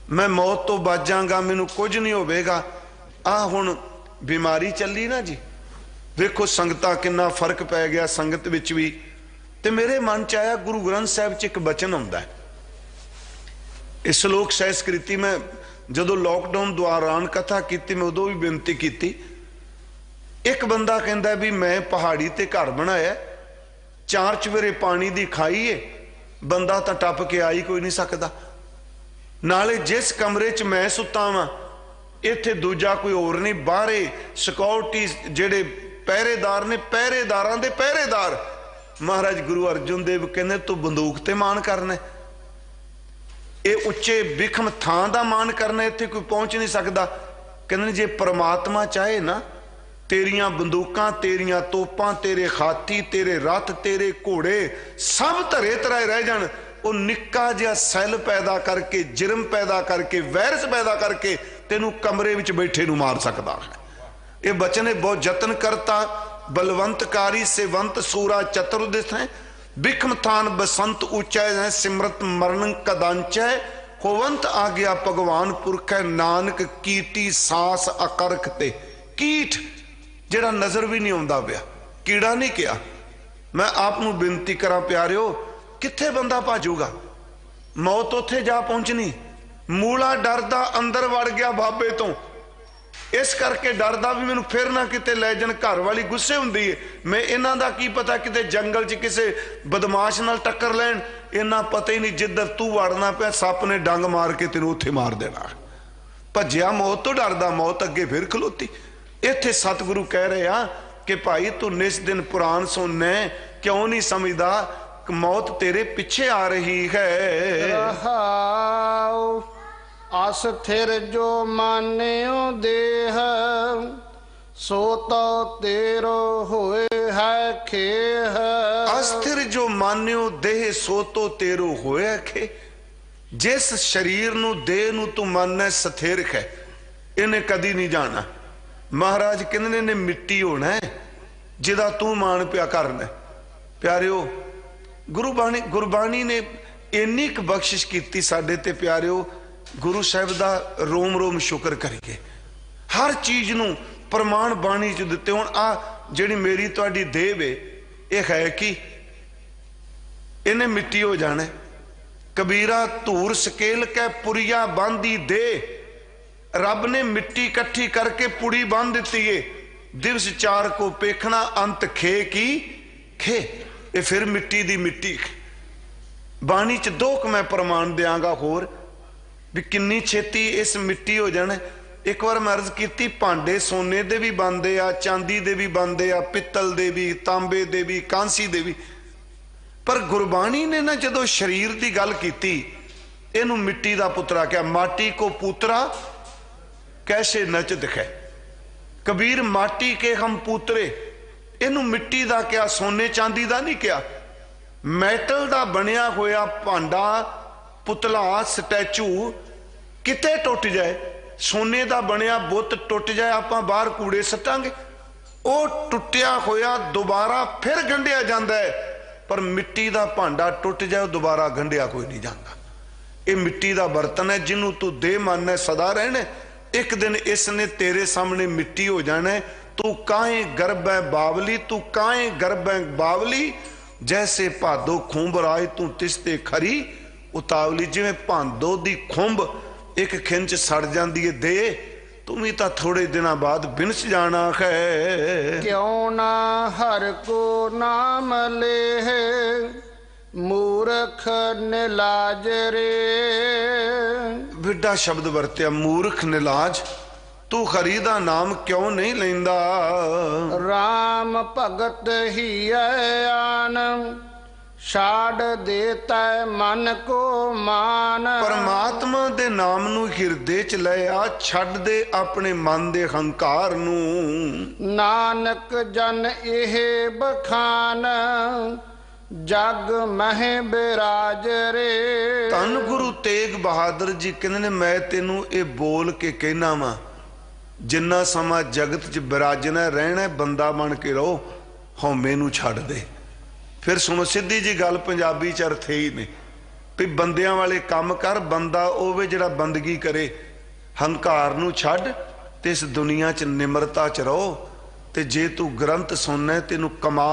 मैं मौत तो बच जाऊंगा, मैनू कुछ नहीं होवेगा। आ हुण बीमारी चली ना जी, वेखो संगतां किन्ना फर्क पै गया संगत विच भी। ते मेरे मन च आया गुरु ग्रंथ साहिब च एक बचन आउंदा है, इस श्लोक सहस्कृति में जदों लॉकडाउन दौरान कथा की मैं उदों भी बेनती की। एक बंदा कहता भी मैं पहाड़ी ते घर बनाया, 4 चवेरे पानी दी खाई है, बंदा तो टप के आ ही कोई नहीं सकता। नाले जिस कमरे च मैं सुता वा इत्थे दूजा कोई होर नहीं, बाहरे सिक्योरिटी जेड़े पहरेदार ने, पहरेदारां दे पहरेदार। महाराज गुरु अर्जुन देव कहने तू बंदूक ते मान करना, ये उच्चे विखम थां दा मान करना, इत्थे कोई पहुंच नहीं सकता। कहने जे परमात्मा चाहे ना, तेरियां बंदूकां, तेरियां तोपां, तेरे हाथी, तेरे रथ, तेरे घोड़े सब धरे तराए रह जान, वो निक्का जिहा सैल पैदा करके, जिरम पैदा करके, वायरस पैदा करके तेनू कमरे विच बैठे नू मार सकता है। ये बचन है बहुत जतन करता, बलवंतकारी सेवंत सूरा चतुर्दिश है, बिखम थान बसंत ऊंचा है, सिमरत मरण कदांच है, होवंत आ गया भगवान पुरख है, नानक कीटी सांस अकरख ते। कीट जेड़ा नजर भी नहीं आउंदा पिया, कीड़ा नहीं किया, मैं आप नूं बेनती करा प्यारिओ, कित्थे बंदा भाजूगा, मौत उत्थे जा पहुंचनी। मूला डरदा अंदर वड़ गया बाबे तो, इस करके डरदा भी मैनू फिर ना किते लै जाण। घर वाली गुस्से हुंदी है, मैं इन्हां दा की पता किते जंगल च किसे बदमाश नाल टक्कर लैण, इन्ना पता ही नहीं जिधर तू वड़ना पिया सप ने डंग मार के तेनू उत्थे मार देना। भज्जिया मौत तो डरदा, मौत अगे फिर खलोती। इत्थे सतगुरु कह रहे आ कि भाई तू निस दिन पुराण सुनने, क्यों नहीं समझदा मौत तेरे पीछे आ रही है। अस्थिर जो मान्यो देह, सो तो तेरो होए है खेह। अस्थिर जो मान्यो देह, सो तो तेरो होए खे। जिस शरीर नू देह नू तू मानना स्थिर है, इन्हें कदी नहीं जाना। महाराज कहने ने मिट्टी होना है जिदा तू मान पिया करना। प्यारिओ गुरबाणी ने इन्नी क बख्शिश की साडे ते प्यारिओ, गुरु साहब दा रोम रोम शुक्र करिए। हर चीज नू प्रमाण बाणी च दिते। हुण आ जिहड़ी मेरी तुहाडी देह वे, यह है कि इन्हें मिट्टी हो जाना। कबीरा धूर सकेल कै पुरिया बांधी दे, रब ने मिट्टी इकट्ठी करके पुड़ी बांध दी है। दिवस चार को पेखना, अंत खे की खे। ये फिर मिट्टी दी मिट्टी। बाणी च दो क मैं प्रमाण देंगा होर भी किन्नी छेती इस मिट्टी हो जाना। एक बार मैं अर्ज की, भांडे सोने दे भी बनते आ, चांदी दे भी बनते आ, पित्तल दे भी, तांबे दे भी, कांसी दे भी। पर गुरबाणी ने ना जदों शरीर की गल की, इनू मिट्टी का पुत्रा क्या। माटी को पुत्रा कैसे नच दिखे। कबीर माटी के हम पुत्रे, इनू मिट्टी का क्या, सोने चांदी का नहीं क्या। मैटल का बनिया होया भांडा, पुतला, स्टैचू किते टुट जाए, सोने का बनिया बुत टुट जाए, आप बाहर कूड़े सटांगे। वो टुटिया होया दोबारा फिर गंढिया जाता है, पर मिट्टी का भांडा टुट जाए दोबारा गंढिया कोई नहीं जाता। ये मिट्टी का बर्तन है, जिन्हों तू दे मानना सदा रहना। एक दिन इसने तेरे सामने मिट्टी हो जाना है। तू काहे गर्भ है बावली, तू काहे गर्भ है बावली। जैसे भादो खुंब राज तू तिसते खरी उतावली। जिवें भादो दी खुंब एक खिंच सड़ जाती है दे, तुम ही तो थोड़े दिनों बाद बिनस जाना है। क्यों ना हर को नाम ले, मूर्ख निलाज रे। बिड्डा शब्द वरत्या, मूर्ख निलाज। तू हरि दा नाम क्यों नहीं लेंदा। राम भगत ही आन, छाड़ देता मन को मान। परमात्मा दे नाम नू हिरदे च ले आ, छड़ दे अपने मन दे हंकार नू। नानक जन एह बखान, जग मह बिराज रे। धन गुरु तेग बहादुर जी कहते ने, मैं तेनू ये बोल के कहना वा, जिन्ना समा जगत च बिराजना रहना बंदा बन के रहो, हौमे नू छड़ दे। फिर सुनो सीधी जी गल, पंजाबी च अर्थ ही ने भी बंदियां वाले काम कर। बंदा ओवे जिहड़ा बंदगी करे, हंकार नू छड़ ते इस दुनिया च निमरता च रहो। ते जे तू ग्रंथ सुनना तेनू कमा,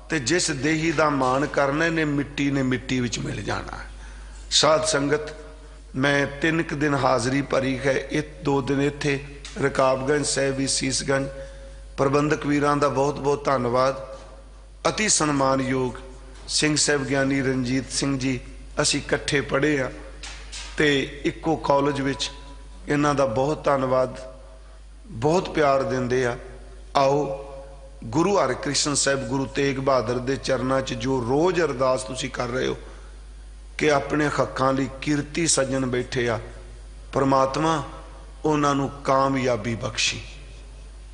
ते जिस देही दा मान करने ने मिट्टी विच मिल जाना। साध संगत, मैं 3 दिन हाज़री भरी है। 2 दिन इत्थे रकाबगंज साहिब, सीसगंज। प्रबंधक वीरां दा बहुत बहुत धन्नवाद। अति सन्मानयोग सिंह साहब ज्ञानी रणजीत सिंह जी, असी इकट्ठे पढ़े आ ते इक्को कॉलेज विच। इन्हां दा बहुत धन्नवाद, बहुत प्यार दिंदे आ। आओ गुरु हरकृष्ण साहब गुरु तेग बहादुर दे चरनां च जो रोज़ अरदास तुसी कर रहे हो कि अपने हक्कां लई कीर्ति सज्जन बैठे आ, परमात्मा उन्हां नूं कामयाबी बख्शी,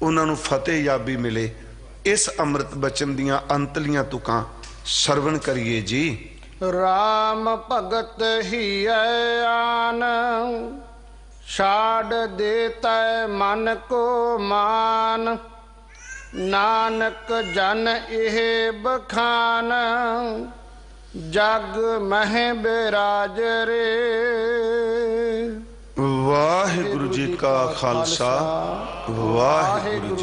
उन्हां नूं फतेहयाबी मिले। इस अमृत बचन दियां अंतलियां तुकां सरवण करिए जी। राम भगत ही आन, छाड़ देता मन को मान। नानक जन एह बखान, जग मह बिराज रे। वाहिगुरु जी का खालसा, वाहिगुरु जी।